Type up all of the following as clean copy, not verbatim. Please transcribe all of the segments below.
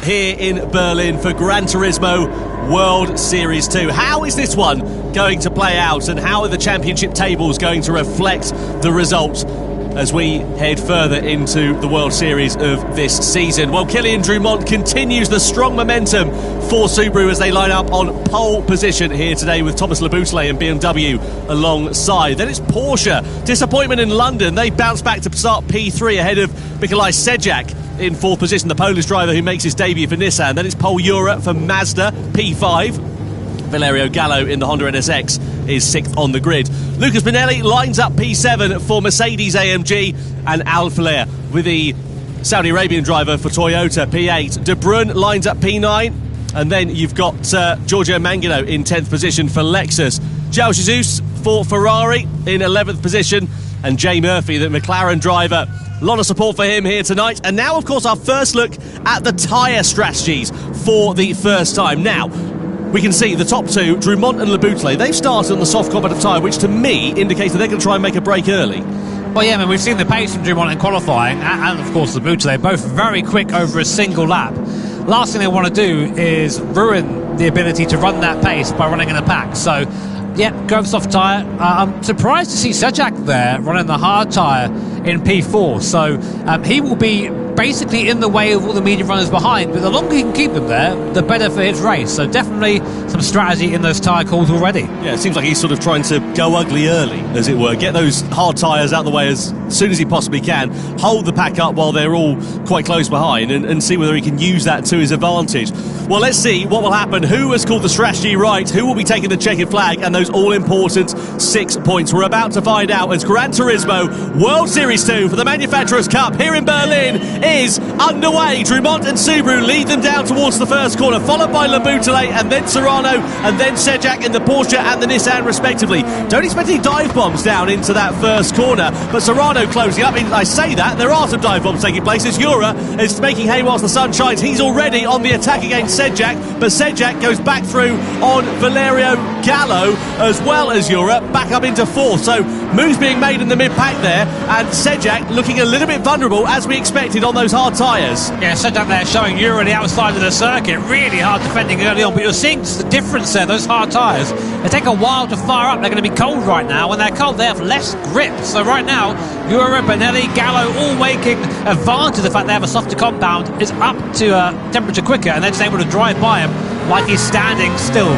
Here in Berlin for Gran Turismo World Series 2. How is this one going to play out, and how are the championship tables going to reflect the results as we head further into the World Series of this season? Well, Kylian Drumont continues the strong momentum for Subaru as they line up on pole position here today with Thomas Laboutelle and BMW alongside. Then it's Porsche. Disappointment in London. They bounce back to start P3 ahead of Nikolai Sejak in fourth position, the Polish driver who makes his debut for Nissan. Then it's Pole Europe for Mazda, P5. Valerio Gallo in the Honda NSX is sixth on the grid. Lucas Binelli lines up P7 for Mercedes AMG, and Al Flair with the Saudi Arabian driver for Toyota, P8. De Bruyne lines up P9, and then you've got Giorgio Mangino in 10th position for Lexus. João Jesus for Ferrari in 11th position, and Jay Murphy, the McLaren driver. A lot of support for him here tonight. And now, of course, our first look at the tyre strategies for the first time. Now, we can see the top two, Drumont and Laboutelle, they've started on the soft combative tyre, which to me indicates that they're going to try and make a break early. Well, yeah, I mean, we've seen the pace from Drumont in qualifying, and of course Laboutelle, both very quick over a single lap. Last thing they want to do is ruin the ability to run that pace by running in a pack. So, yeah, go for soft tyre. I'm surprised to see Sejak there running the hard tyre in P4. So he will be basically in the way of all the medium runners behind, but the longer he can keep them there, the better for his race. So definitely some strategy in those tyre calls already. Yeah, it seems like he's sort of trying to go ugly early, as it were. Get those hard tyres out of the way as soon as he possibly can. Hold the pack up while they're all quite close behind, and see whether he can use that to his advantage. Well, let's see what will happen. Who has called the strategy right? Who will be taking the checkered flag and those all-important 6 points? We're about to find out as Gran Turismo World Series 2 for the Manufacturers' Cup here in Berlin is underway. Drumont and Subaru lead them down towards the first corner, followed by Laboutelle and then Serrano and then Sejak in the Porsche and the Nissan respectively. Don't expect any dive bombs down into that first corner, but Serrano closing up. I say that, there are some dive bombs taking place as Jura is making hay whilst the sun shines. He's already on the attack against Sedjak, but Sedjak goes back through on Valerio Gallo as well as Europe, back up into 4th. So moves being made in the mid-pack there, and Sedjak looking a little bit vulnerable as we expected on those hard tyres. Yeah, Sedjak there showing Euro the outside of the circuit, really hard defending early on, but you're seeing just the difference there. Those hard tyres, they take a while to fire up. They're going to be cold right now. When they're cold, they have less grip. So right now, Euro, Benelli, Gallo all making advantage of the fact they have a softer compound, is up to temperature quicker, and they're just able to drive by him like he's standing still.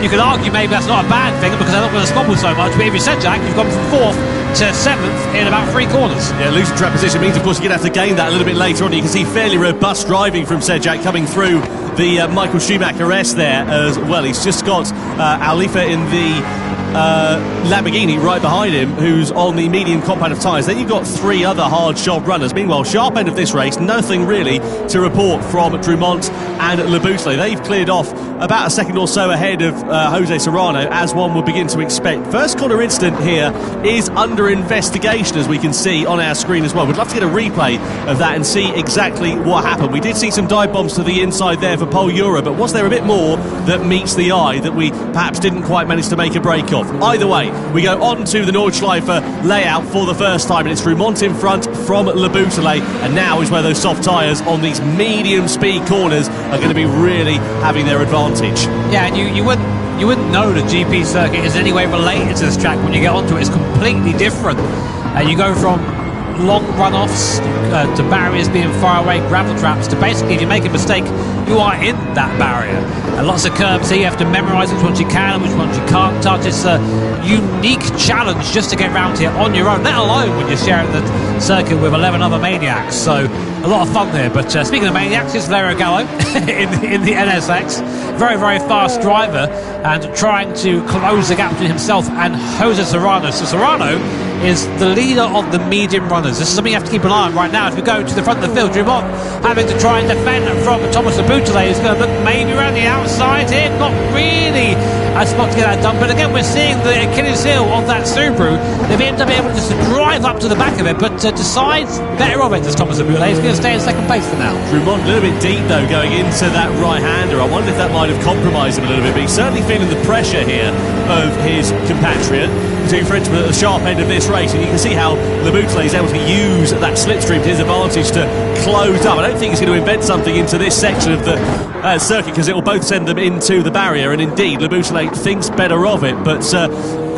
You could argue maybe that's not a bad thing because they're not going to squabble so much, but if you said Jack, you've gone from 4th to 7th in about 3 corners. Yeah, losing track position means, of course, you're going to have to gain that a little bit later on. You can see fairly robust driving from Sedjak coming through the Michael Schumacher S there as well. He's just got Alifa in the Lamborghini right behind him, who's on the medium compound of tyres. Then you've got 3 other hard shod runners. Meanwhile, sharp end of this race, nothing really to report from Drumont and Le Boutelet. They've cleared off about a second or so ahead of Jose Serrano, as one would begin to expect. First corner incident here is under investigation, as we can see on our screen as well. We'd love to get a replay of that and see exactly what happened. We did see some dive bombs to the inside there for Pole Euro, but was there a bit more that meets the eye that we perhaps didn't quite manage to make a break of? Either way, we go on to the Nordschleife layout for the first time, and it's Drumont in front from Le Boutelet, and now is where those soft tyres on these medium speed corners are going to be really having their advantage. Yeah, and you wouldn't know the GP circuit is in any way related to this track when you get onto it. It's completely different. You go from long runoffs to barriers being far away, gravel traps, to basically if you make a mistake, you are in that barrier. And lots of curbs here, you have to memorise which ones you can and which ones you can't touch. It's a unique challenge just to get round here on your own, let alone when you're sharing the circuit with 11 other maniacs. So a lot of fun there. But speaking of maniacs, here's Valerio Gallo in the NSX. Very, very fast driver and trying to close the gap between himself and Jose Serrano. So Serrano is the leader of the medium runners. This is something you have to keep an eye on right now. As we go to the front of the field, Drumont having to try and defend from Thomas Le Boutelet. He's going to look maybe around the outside here. Not really a spot to get that done. But again, we're seeing the Achilles heel of that Subaru. They've ended up able to just drive up to the back of it, but decides better of it as Thomas Le Boutelet. He's going to stay in second place for now. Drumont a little bit deep though going into that right-hander. I wonder if that might have compromised him a little bit, but he's certainly feeling the pressure here of his compatriot. Two Frenchmen at the sharp end of this race, and you can see how Le Boutelet is able to use that slipstream to his advantage to close up. I don't think he's going to invent something into this section of the circuit, because it will both send them into the barrier, and indeed Le Boutelet thinks better of it. But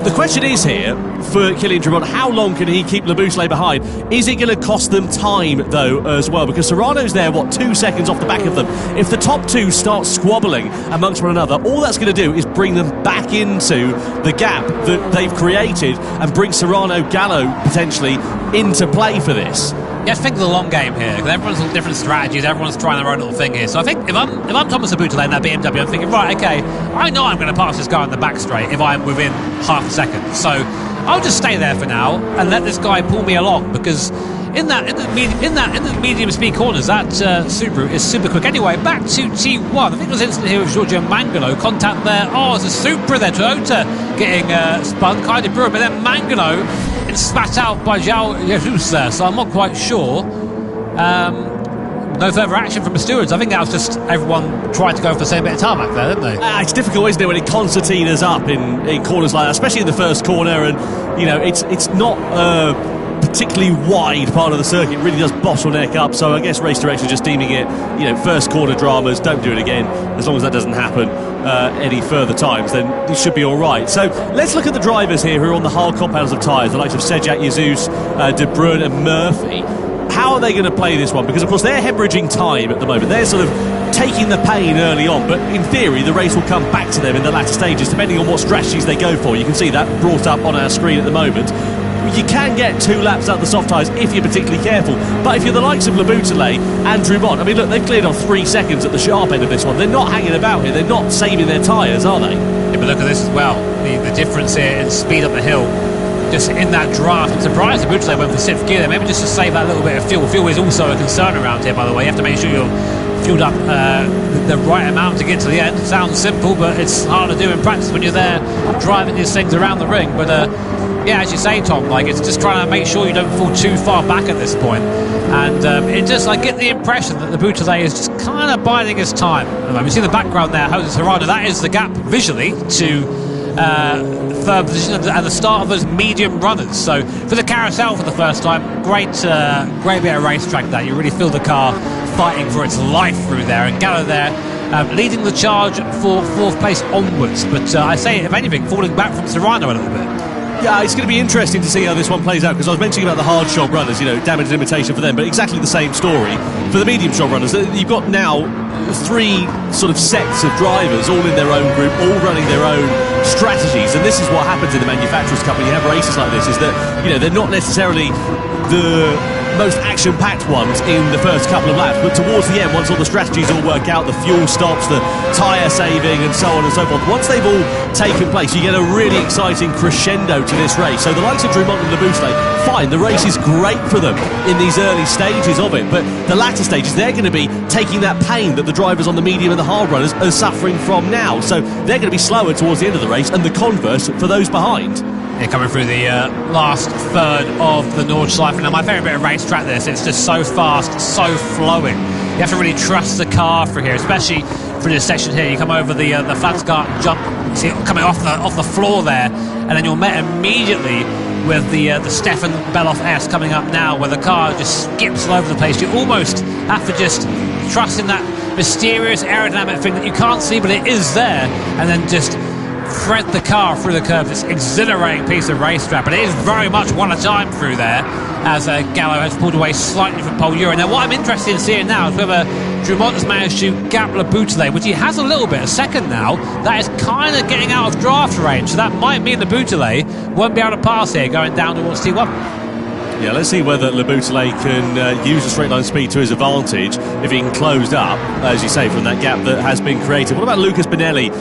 the question is here for Kylian Drumont, how long can he keep Le Boutelet behind? Is it going to cost them time though as well? Because Serrano's there, 2 seconds off the back of them. If the top 2 start squabbling amongst one another, all that's going to do is bring them back into the gap that they've created and bring Serrano Gallo potentially into play for this. You have to think of the long game here, because everyone's got different strategies, everyone's trying their own little thing here. So I think if I'm Thomas Le Boutelet in that BMW, I'm thinking, right, okay, I know I'm going to pass this guy on the back straight if I'm within half a second. So I'll just stay there for now and let this guy pull me along, because in the medium speed corners, that Subaru is super quick. Anyway, back to T1. I think there was an incident here with Giorgio Mangano. Contact there. Oh, it's a Supra there. Toyota getting spun, kind of Brewer, but then Mangano is spat out by João Jesus there. So I'm not quite sure. No further action from the stewards. I think that was just everyone trying to go for the same bit of tarmac there, didn't they? It's difficult, isn't it, when it concertinas up in corners like that, especially in the first corner, and it's not particularly wide part of the circuit. It really does bottleneck up, so I guess race direction just deeming it, first corner dramas, don't do it again. As long as that doesn't happen any further times, then it should be all right. So let's look at the drivers here who are on the hard compounds of tyres, the likes of Sedjak, Jesus, De Bruyne and Murphy. How are they going to play this one? Because, of course, they're hemorrhaging time at the moment. They're sort of taking the pain early on, but in theory, the race will come back to them in the latter stages, depending on what strategies they go for. You can see that brought up on our screen at the moment. You can get 2 laps out of the soft tyres if you're particularly careful. But if you're the likes of Le Boutelet and Drumont, I mean, look, they've cleared on 3 seconds at the sharp end of this one. They're not hanging about here. They're not saving their tyres, are they? Yeah, but look at this as well. The difference here in speed up the hill. Just in that draft, I'm surprised the Boutelet went for 6th gear there, maybe just to save that little bit of fuel. Fuel is also a concern around here, by the way. You have to make sure you're fueled up the right amount to get to the end. Sounds simple, but it's hard to do in practice when you're there driving these things around the ring. But Yeah, as you say, Tom, like it's just trying to make sure you don't fall too far back at this point. And it just, I get the impression that the Bouteille is just kind of biding his time. You see the background there, Jose Serrano, that is the gap visually to third position at the start of those medium runners. So for the carousel for the first time, great bit of racetrack there. You really feel the car fighting for its life through there, and Gallo there leading the charge for fourth place onwards. But I say, if anything, falling back from Serrano a little bit. Yeah, it's going to be interesting to see how this one plays out, because I was mentioning about the hard shot runners, damage limitation for them, but exactly the same story for the medium shot runners. You've got now three sort of sets of drivers all in their own group, all running their own strategies, and this is what happens in the Manufacturers' Cup when you have races like this, is that they're not necessarily the most action-packed ones in the first couple of laps, but towards the end, once all the strategies all work out, the fuel stops, the tyre saving and so on and so forth, once they've all taken place, you get a really exciting crescendo to this race. So the likes of Drumont and Laboutelet, fine, the race is great for them in these early stages of it, but the latter stages, they're going to be taking that pain that the drivers on the medium and the hard runners are suffering from now, so they're going to be slower towards the end of the race, and the converse for those behind. Yeah, coming through the last third of the Nordschleife. Now, my favourite bit of racetrack this, it's just so fast, so flowing. You have to really trust the car through here, especially for this section here. You come over the Flatsgard jump, see it coming off the floor there, and then you're met immediately with the Stefan Beloff S coming up now, where the car just skips all over the place. You almost have to just trust in that mysterious aerodynamic thing that you can't see, but it is there, and then just thread the car through the curves. It's an exhilarating piece of racetrack, but it is very much one at a time through there, as Gallo has pulled away slightly from Paul Ura. Now, what I'm interested in seeing now is whether Drumont has managed to gap Laboutelet, which he has a little bit, a second now. That is kind of getting out of draft range, so that might mean Laboutelet won't be able to pass here going down towards T1. Yeah, let's see whether Laboutelet can use the straight line speed to his advantage if he can close up, as you say, from that gap that has been created. What about Lucas Benelli,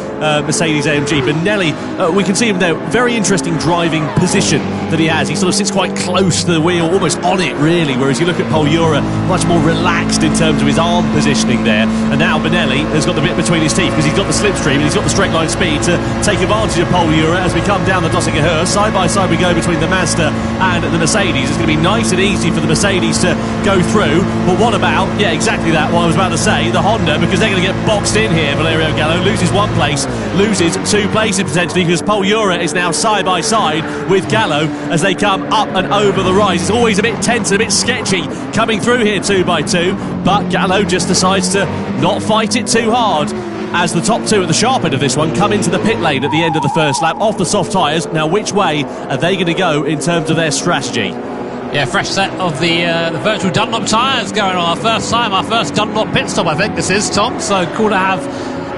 Mercedes-AMG? Benelli, we can see him there, very interesting driving position that he has. He sort of sits quite close to the wheel, almost on it really, whereas you look at Paul Ura, much more relaxed in terms of his arm positioning there. And now Benelli has got the bit between his teeth because he's got the slipstream and he's got the straight line speed to take advantage of Paul Ura as we come down the Dossinger Höhe. Side by side we go between the Mazda and the Mercedes. It's going to be nice and easy for the Mercedes to go through, but what about, yeah, exactly that, what I was about to say, the Honda, because they're going to get boxed in here. Valerio Gallo loses one place, loses two places potentially, because Paul Ura is now side by side with Gallo as they come up and over the rise. It's always a bit tense and a bit sketchy coming through here 2 by 2, but Gallo just decides to not fight it too hard, as the top two at the sharp end of this one come into the pit lane at the end of the first lap off the soft tyres. Now, which way are they going to go in terms of their strategy? Yeah, fresh set of the virtual Dunlop tyres going on. Our first Dunlop pit stop, I think this is, Tom. So cool to have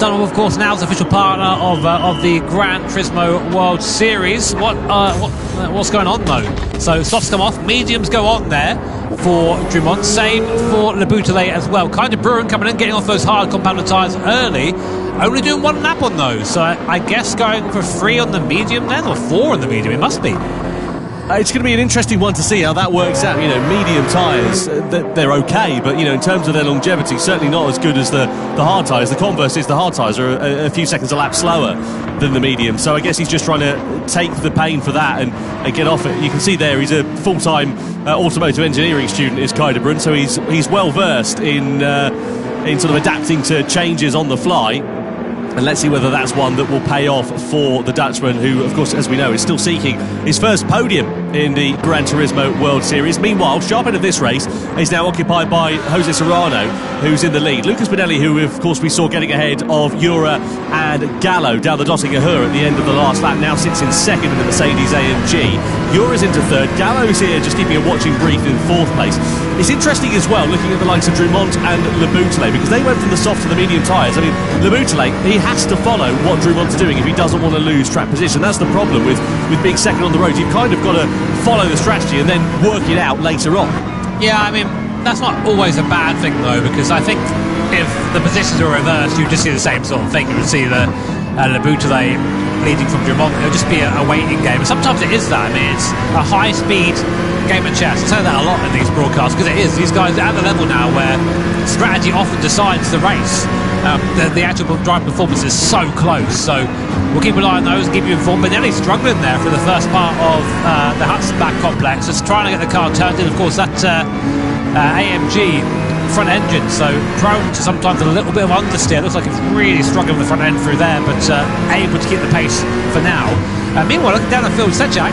Dunlop, of course, now as official partner of the Gran Turismo World Series. What's going on though? So softs come off, mediums go on there for Drumont. Same for Laboutelet as well. Kind of Bruin coming in, getting off those hard compounded tyres early. Only doing one lap on those. So I guess going for 3 on the medium then, or 4 on the medium. It must be. It's going to be an interesting one to see how that works out. Medium tyres, they're okay, but in terms of their longevity, certainly not as good as the hard tyres. The converse is the hard tyres are a few seconds a lap slower than the medium, so I guess he's just trying to take the pain for that and get off it. You can see there he's a full-time automotive engineering student, is Kai de Bruin, so he's well versed in sort of adapting to changes on the fly. And let's see whether that's one that will pay off for the Dutchman, who, of course, as we know, is still seeking his first podium in the Gran Turismo World Series. Meanwhile, sharp end of this race is now occupied by Jose Serrano, who's in the lead. Lucas Benelli, who, of course, we saw getting ahead of Ura and Gallo down the Dossinger Höhe at the end of the last lap, now sits in second in the Mercedes-AMG. Ura's into third. Gallo's here just keeping a watching brief in fourth place. It's interesting as well, looking at the likes of Drumont and Laboutelet, because they went from the soft to the medium tyres. I mean, Laboutelet, he has to follow what Drumont's doing if he doesn't want to lose track position. That's the problem with being second on the road. You've kind of got to follow the strategy and then work it out later on. Yeah, I mean, that's not always a bad thing, though, because I think if the positions were reversed, you'd just see the same sort of thing. You would see the Laboutelet bleeding from Drummond. It'll just be a waiting game. And sometimes it is that. I mean, it's a high-speed game of chess. I say that a lot in these broadcasts because it is. These guys are at the level now where strategy often decides the race. The actual drive performance is so close. So we'll keep an eye on those and keep you informed. Benelli's struggling there for the first part of the Hudson Back complex. Just trying to get the car turned in. Of course, that AMG front engine, so prone to sometimes a little bit of understeer. Looks like it's really struggling with the front end through there, but able to keep the pace for now. Meanwhile, looking down the field, Sejak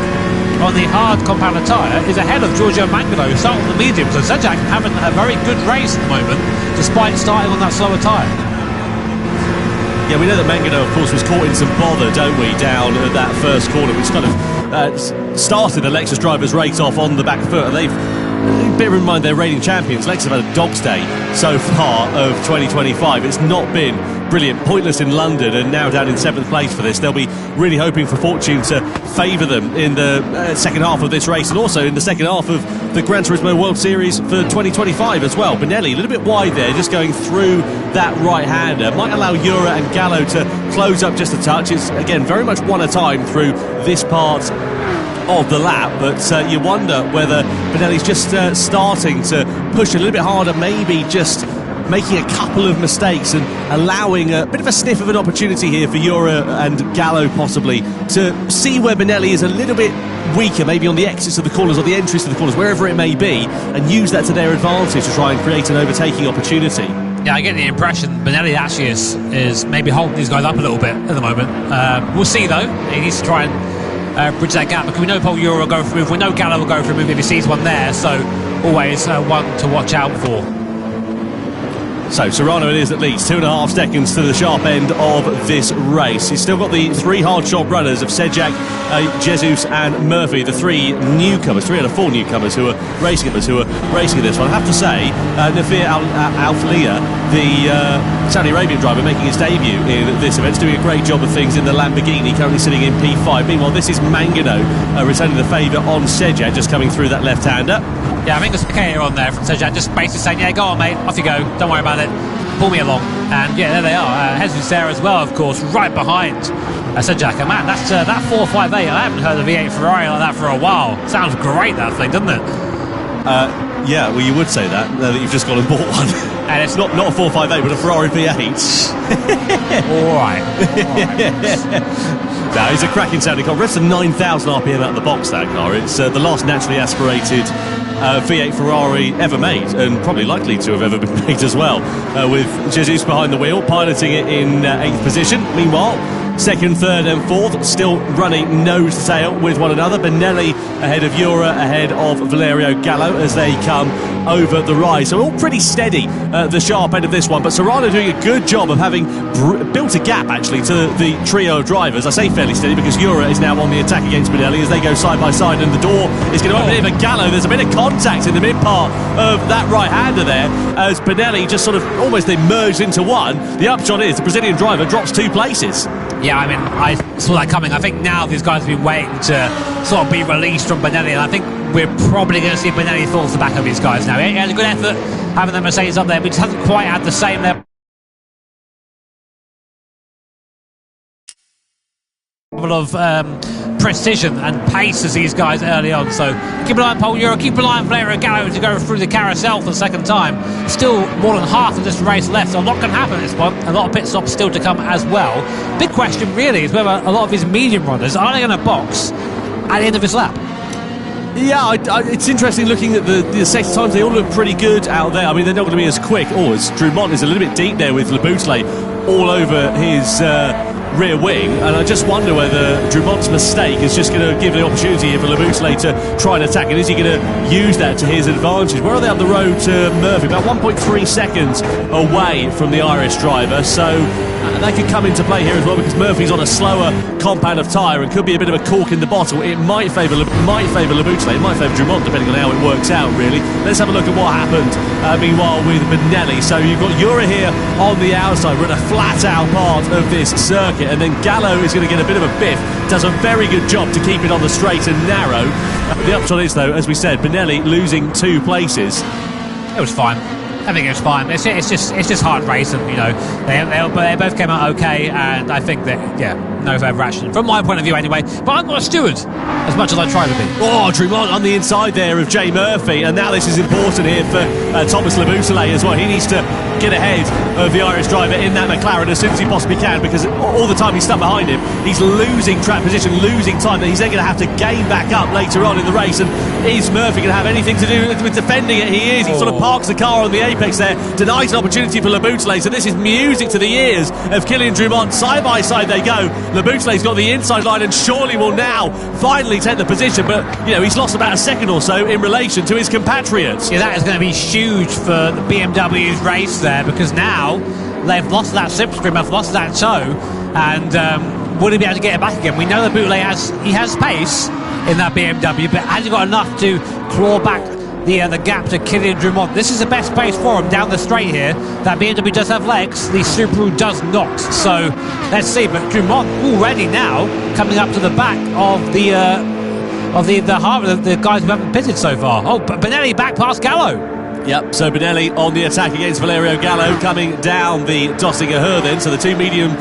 on the hard compound tyre is ahead of Giorgio Mangano, who started on the medium. So Sejak having a very good race at the moment, despite starting on that slower tyre. Yeah, we know that Mangano, of course, was caught in some bother, don't we, down at that first corner, which kind of started the Lexus drivers' race off on the back foot, and they've, bear in mind, they're reigning champions. Lexus have had a dog's day so far of 2025. It's not been brilliant, pointless in London, and now down in 7th place for this. They'll be really hoping for fortune to favour them in the second half of this race, and also in the second half of the Gran Turismo World Series for 2025 as well. Benelli a little bit wide there, just going through that right-hander. Might allow Jura and Gallo to close up just a touch. It's, again, very much one at a time through this part of the lap, but you wonder whether Benelli's just starting to push a little bit harder, maybe just making a couple of mistakes and allowing a bit of a sniff of an opportunity here for Jura and Gallo possibly to see where Benelli is a little bit weaker, maybe on the exits of the corners or the entries to the corners, wherever it may be, and use that to their advantage to try and create an overtaking opportunity. Yeah, I get the impression Benelli actually is maybe holding these guys up a little bit at the moment. We'll see though. He needs to try and bridge that gap, because we know Paul Jura will go for a move, we know Gallo will go for a move if he sees one there, so always one to watch out for. So Serrano it is at least 2.5 seconds to the sharp end of this race. He's still got the 3 hard shot runners of Sejak, Jesus and Murphy, the 3 newcomers, 3 out of 4 newcomers who are racing at this one. I have to say, Nafir Al-Flia, the Saudi Arabian driver making his debut in this event, is doing a great job of things in the Lamborghini, currently sitting in P5. Meanwhile, this is Mangano returning the favour on Sejak, just coming through that left-hander. Yeah, I think there's Kaya on there from Sejak, just basically saying, yeah, go on, mate, off you go, don't worry about it, pull me along. And yeah, there they are. Jesus there as well, of course, right behind Sejak. And man, that's that 458. I haven't heard a V8 Ferrari like that for a while. Sounds great, that thing, doesn't it? Yeah, well, you would say that, now that you've just gone and bought one. And it's not a 458, but a Ferrari V8. All right. No, it's a cracking sounding car. Rest of 9,000 RPM out of the box, that car. It's the last naturally aspirated V8 Ferrari ever made, and probably likely to have ever been made as well, with Jesus behind the wheel, piloting it in 8th position. Meanwhile, 2nd, 3rd and 4th still running nose to tail with one another. Benelli ahead of Jura, ahead of Valerio Gallo as they come over the rise. So all pretty steady at the sharp end of this one, but Serrano doing a good job of having built a gap actually to the trio of drivers. I say fairly steady because Jura is now on the attack against Benelli as they go side by side, and the door is going to open in for Gallo. There's a bit of contact in the mid part of that right-hander there as Benelli just sort of almost they merged into one. The upshot is the Brazilian driver drops 2 places. Yeah, I mean, I saw that coming. I think now these guys have been waiting to sort of be released from Benelli, and I think we're probably going to see Benelli falls the back of these guys now. He had a good effort having the Mercedes up there, but just hasn't quite had the same level of precision and pace as these guys early on. So keep an eye on Paul Jura, keep an eye on Valerio Gallo to go through the carousel for the second time. Still more than half of this race left, so a lot can happen at this point. A lot of pit stops still to come as well. Big question really is whether a lot of these medium runners are they going to box at the end of this lap. Yeah, it's interesting looking at the safety times. They all look pretty good out there. I mean, they're not going to be as quick. As Drummond is a little bit deep there with Laboutelet all over his rear wing, and I just wonder whether Drummond's mistake is just going to give the opportunity here for Laboutelet to try and attack, and is he going to use that to his advantage? Where are they up the road to Murphy? About 1.3 seconds away from the Irish driver, so they could come into play here as well, because Murphy's on a slower compound of tyre and could be a bit of a cork in the bottle. It might favour Laboutelet, it might favour Drummond, depending on how it works out, really. Let's have a look at what happened meanwhile with Benelli. So you've got Jura here on the outside. We're in a flat out part of this circuit, and then Gallo is going to get a bit of a biff. Does a very good job to keep it on the straight and narrow. The upshot is, though, as we said, Benelli losing 2 places. It was fine. I think it's fine. It's just hard racing, you know. They both came out okay, and I think that, yeah, no further action from my point of view anyway. But I'm not a steward as much as I try to be. Oh, Drumont on the inside there of Jay Murphy, and now this is important here for Thomas Laboutelet as well. He needs to get ahead of the Irish driver in that McLaren as soon as he possibly can, because all the time he's stuck behind him, he's losing track position, losing time that he's then going to have to gain back up later on in the race. And is Murphy going to have anything to do with defending it? He is. He sort of parks the car on the apex there, denies an opportunity for Laboutelet. So this is music to the ears of Kylian Drumont. Side by side they go. Laboutelet's got the inside line and surely will now finally take the position, but you know, he's lost about a second or so in relation to his compatriots. Yeah, that is going to be huge for the BMW's race there, because now they've lost that slipstream, they've lost that toe, and will he be able to get it back again? We know that Laboutelet has pace in that BMW, but has he got enough to claw back the gap to Kylian Drumont? This is the best pace for him down the straight here. That BMW does have legs, the Subaru does not. So let's see. But Drumont already now coming up to the back of the guys who haven't pitted so far. Oh, but Benelli back past Gallo. Yep, so Benelli on the attack against Valerio Gallo, coming down the Dossinger Her then. So the two medium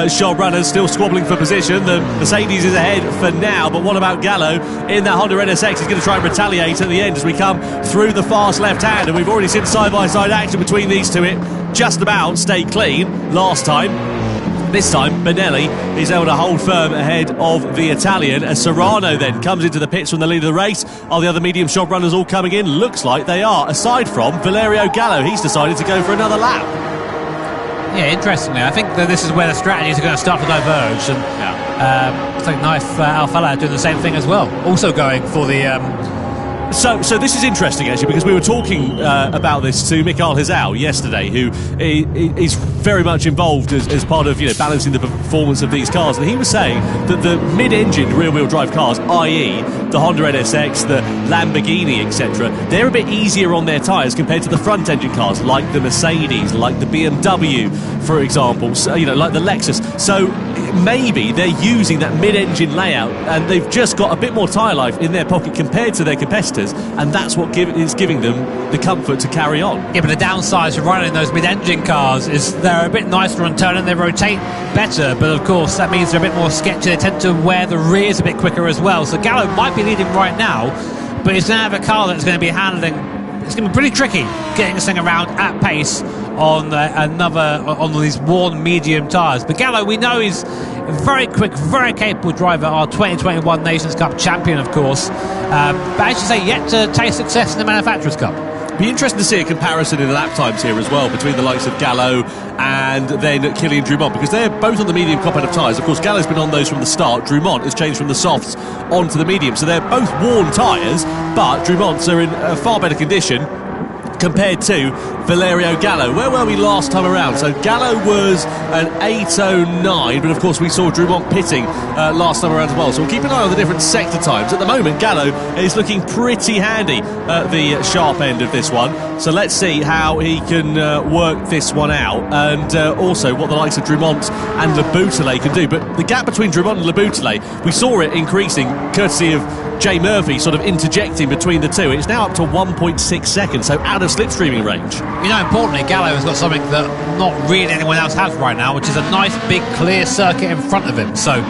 shod runners still squabbling for position. The Mercedes is ahead for now, but what about Gallo in that Honda NSX? He's going to try and retaliate at the end as we come through the fast left hand, and we've already seen side-by-side action between these two. It just about stayed clean last time. This time, Benelli is able to hold firm ahead of the Italian as Serrano then comes into the pits from the lead of the race. Are the other medium shod runners all coming in? Looks like they are, aside from Valerio Gallo. He's decided to go for another lap. Yeah, interestingly, I think that this is where the strategies are going to start to diverge, and I think Knife Alfala doing the same thing as well, also going for the So this is interesting actually, because we were talking about this to Mikael Hizau yesterday, who is very much involved as part of balancing the performance of these cars, and he was saying that the mid-engined rear-wheel drive cars, i.e. the Honda NSX, the Lamborghini, etc., they're a bit easier on their tyres compared to the front-engine cars like the Mercedes, like the BMW, for example, so, like the Lexus. So maybe they're using that mid-engine layout and they've just got a bit more tyre life in their pocket compared to their competitors, and that's what is giving them the comfort to carry on. Yeah, but the downside to running those mid-engine cars is they're a bit nicer on turn and they rotate better, but of course that means they're a bit more sketchy. They tend to wear the rears a bit quicker as well. So Gallo might be leading right now, but he's going to have a car that's going to be handling. It's going to be pretty tricky getting this thing around at pace on on these worn medium tyres. But Gallo, we know, he's a very quick, very capable driver, our 2021 Nations Cup champion, of course. But as you say, yet to taste success in the Manufacturers' Cup. Be interesting to see a comparison in the lap times here as well between the likes of Gallo and then Kylian Drumont, because they're both on the medium competitive tyres. Of course, Gallo's been on those from the start. Drumont has changed from the softs onto the medium, so they're both worn tyres, but Drumont's are in a far better condition compared to Valerio Gallo. Where were we last time around? So Gallo was an 8:09, but of course we saw Drumont pitting last time around as well. So we'll keep an eye on the different sector times. At the moment, Gallo is looking pretty handy at the sharp end of this one. So let's see how he can work this one out, and also what the likes of Drumont and Laboutelet can do. But the gap between Drumont and Laboutelet, we saw it increasing courtesy of Jay Murphy sort of interjecting between the two. It's now up to 1.6 seconds, so out of slipstreaming range. Importantly, Gallo has got something that not really anyone else has right now, which is a nice big clear circuit in front of him. So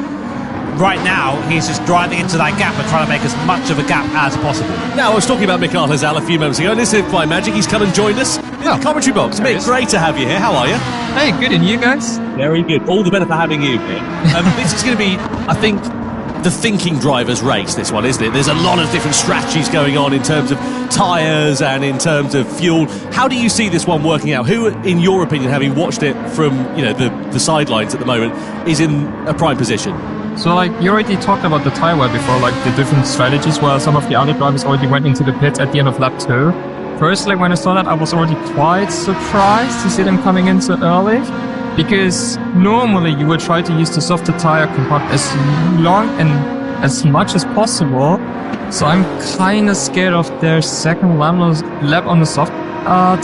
right now he's just driving into that gap and trying to make as much of a gap as possible. Now, I was talking about Mikael Hizau a few moments ago, and this is by magic he's come and joined us in the commentary box. Mick, great to have you here. How are you? Hey, good, and you guys? Very good. All the better for having you here. This is going to be, I think, the thinking driver's race, this one, isn't it? There's a lot of different strategies going on in terms of tyres and in terms of fuel. How do you see this one working out? Who, in your opinion, having watched it from the sidelines at the moment, is in a prime position? So, you already talked about the tyre wear before, the different strategies where some of the other drivers already went into the pit at the end of lap 2. Personally, when I saw that, I was already quite surprised to see them coming in so early, because normally you would try to use the softer tyre compound as long and as much as possible. So I'm kind of scared of their second lap on the soft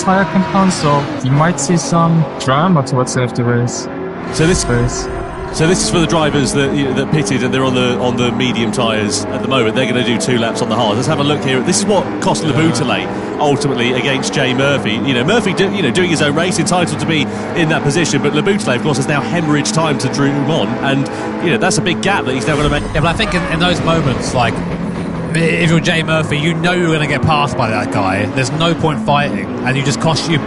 tyre compound, so you might see some drama towards the end of the race. So this So this is for the drivers that pitted and they're on the medium tyres at the moment. They're going to do 2 laps on the hard. Let's have a look here. This is what cost Laboutelet ultimately against Jay Murphy. Murphy doing his own race, entitled to be in that position, but Laboutelet of course has now hemorrhaged time to Drummond, and that's a big gap that he's now going to make. Yeah, but I think in those moments, like, if you're Jay Murphy, you know you're going to get passed by that guy. There's no point fighting, and you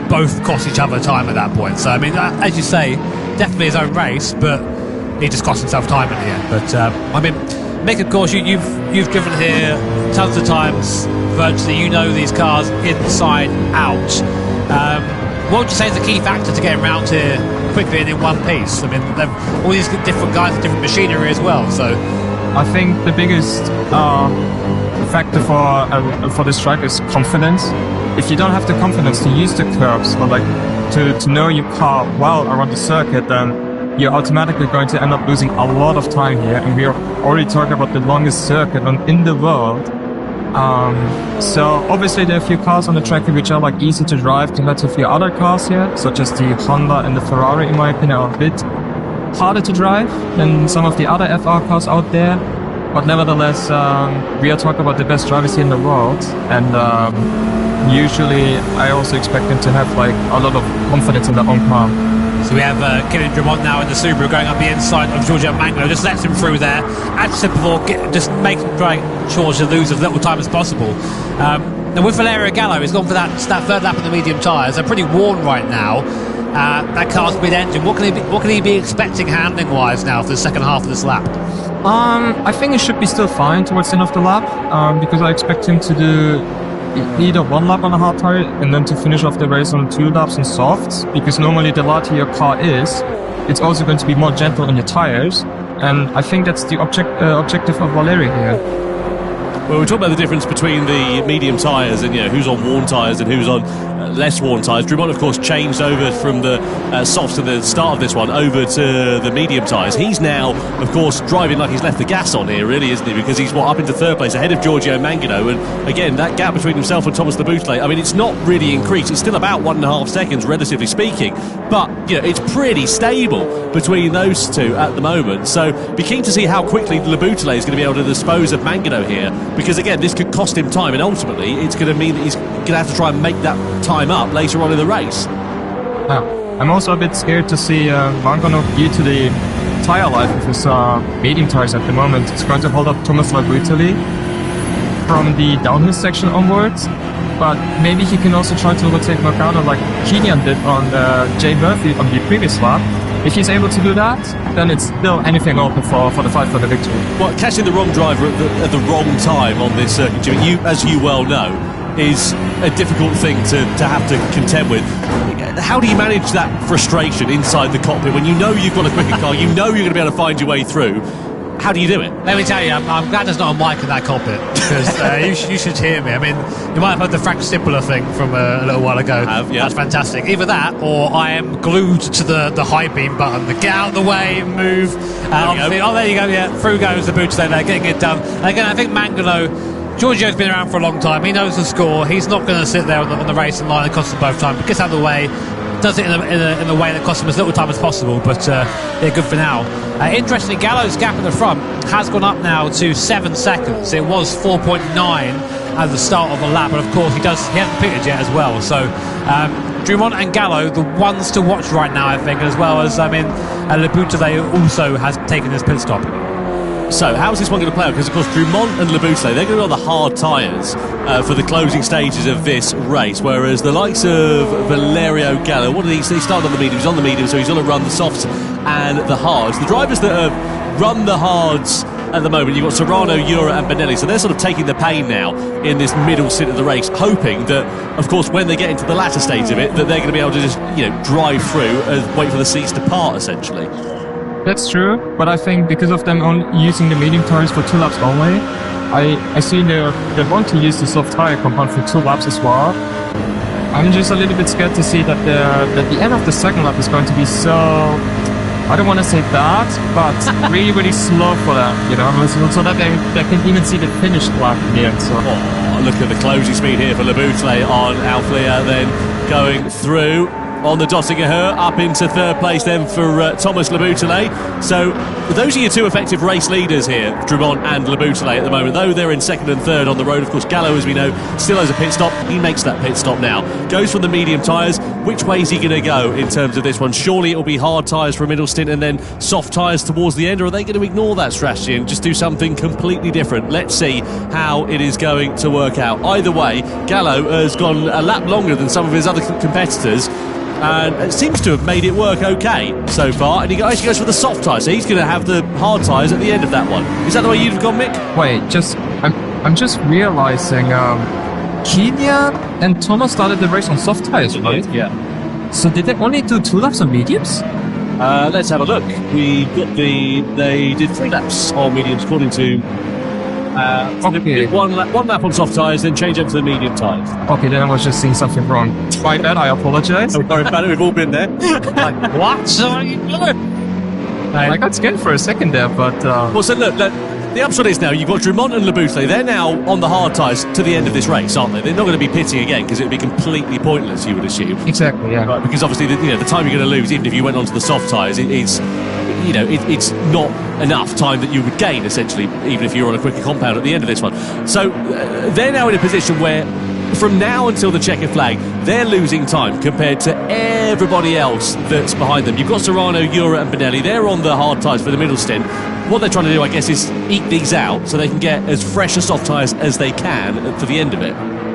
both cost each other time at that point. So I mean, as you say, definitely his own race, but he just cost himself time in the end. But I mean, Mick, of course, you've driven here tons of times. Virtually, you know these cars inside out. What would you say is the key factor to getting around here quickly and in one piece? I mean, all these different guys, different machinery as well. So I think the biggest factor for this track is confidence. If you don't have the confidence to use the curbs or like to know your car well around the circuit, then you're automatically going to end up losing a lot of time here. And we are already talking about the longest circuit in the world. So obviously there are a few cars on the track which are like easy to drive compared to a few other cars here, such as the Honda and the Ferrari, in my opinion, are a bit harder to drive than some of the other FR cars out there. But nevertheless, we are talking about the best drivers here in the world, and usually I also expect them to have like a lot of confidence in their own car. So we have Kylian Drummond now in the Subaru going up the inside of Giorgio Mangano, just lets him through there. As I said before, just making sure to lose as little time as possible. And with Valerio Gallo, he's gone for that third lap of the medium tyres. They're pretty worn right now. That car's mid-engine. What can he be expecting handling-wise now for the second half of this lap? I think it should be still fine towards the end of the lap, because I expect him to do either 1 lap on a hard tire and then to finish off the race on 2 laps on softs, because normally the lighter your car is, it's also going to be more gentle on your tires, and I think that's the objective of Valerio here. Well, we're talking about the difference between the medium tyres and who's on worn tyres and who's on less worn tyres. Drummond, of course, changed over from the softs at the start of this one over to the medium tyres. He's now, of course, driving like he's left the gas on here, really, isn't he? Because he's up into third place ahead of Giorgio Mangano, and again, that gap between himself and Thomas Laboutelet, I mean, it's not really increased. It's still about 1.5 seconds, relatively speaking, but it's pretty stable between those two at the moment. So be keen to see how quickly Laboutelet is going to be able to dispose of Mangano here, because again, this could cost him time, and ultimately it's going to mean that he's going to have to try and make that time up later on in the race. I'm also a bit scared to see Mangano, due to the tyre life of his medium tyres at the moment. It's going to hold up Thomas Laboutelet from the downhill section onwards, but maybe he can also try to overtake Mangano like Kylian did on Jay Murphy on the previous lap. If he's able to do that, then it's still anything open for the fight for the victory. Well, catching the wrong driver at the wrong time on this circuit, Jimmy, as you well know, is a difficult thing to have to contend with. How do you manage that frustration inside the cockpit when you know you've got a quicker car, you know you're going to be able to find your way through? How do you do it? Let me tell you, I'm glad there's not a mic in that cockpit, because you should hear me. I mean, you might have heard the Frank Stippler thing from a little while ago. Yeah. That's fantastic. Either that, or I am glued to the high beam button. The get out of the way, move. There you go. Yeah, through goes the boots there, getting it done. And again, I think Mangano, Giorgio's been around for a long time. He knows the score. He's not going to sit there on the racing line and cost him both time. But gets out of the way. Does it in a way that costs him as little time as possible, but yeah, good for now. Interestingly, Gallo's gap in the front has gone up now to 7 seconds. It was 4.9 at the start of the lap, but of course he hasn't pitted yet as well. So Drummond and Gallo, the ones to watch right now, I think, as well as Laboutelet also has taken his pit stop. So, how's this one going to play out? Because, of course, Drummond and Laboutelet, they're going to be on the hard tyres for the closing stages of this race, whereas the likes of Valerio Gallo, what did he started on the medium, he's on the medium, so he's going to run the softs and the hards. The drivers that have run the hards at the moment, you've got Serrano, Ura and Benelli, so they're sort of taking the pain now in this middle stint of the race, hoping that, of course, when they get into the latter stage of it, that they're going to be able to just, drive through and wait for the seats to part, essentially. That's true, but I think because of them only using the medium tyres for 2 laps only, I see they want to use the soft tyre compound for 2 laps as well. I'm just a little bit scared to see that the end of the second lap is going to be so, I don't want to say bad, but really, really slow for them, so that they can even see the finished lap in the end. So. Oh, look at the closing speed here for Laboutelet on Alflia, then going through. on the Dottinger up into third place then for Thomas Leboutelet. So those are your two effective race leaders here, Drummond and Leboutelet at the moment, though they're in second and third on the road. Of course, Gallo, as we know, still has a pit stop. He makes that pit stop now, goes from the medium tyres. Which way is he going to go in terms of this one? Surely it will be hard tyres for a middle stint and then soft tyres towards the end, or are they going to ignore that strategy and just do something completely different? Let's see how it is going to work out. Either way, Gallo has gone a lap longer than some of his other competitors, and it seems to have made it work okay so far, and he actually goes for the soft tyres, so he's going to have the hard tyres at the end of that one. Is that the way you'd have gone, Mick? Wait, I'm just realizing, Kenya and Thomas started the race on soft tyres, right? Yeah. So did they only do 2 laps on mediums? Let's have a look. They did 3 laps on mediums, according to Okay. one lap on soft tyres, then change up to the medium tyres. Okay, then I was just seeing something wrong. My bad, I apologize. Sorry about it, we've all been there. Like, what are you doing? I got scared for a second there, but... Well, so look, the upshot is now you've got Drummond and Leboutelet. They're now on the hard tyres to the end of this race, aren't they? They're not going to be pitting again because it would be completely pointless, you would assume. Exactly, yeah. Right, because obviously, the time you're going to lose, even if you went onto the soft tyres, it's not enough time that you would gain, essentially, even if you're on a quicker compound at the end of this one. So they're now in a position where, from now until the checkered flag, they're losing time compared to everybody else that's behind them. You've got Serrano, Ura and Benelli. They're on the hard tyres for the middle stint. What they're trying to do, I guess, is eke these out so they can get as fresh a soft tyres as they can for the end of it.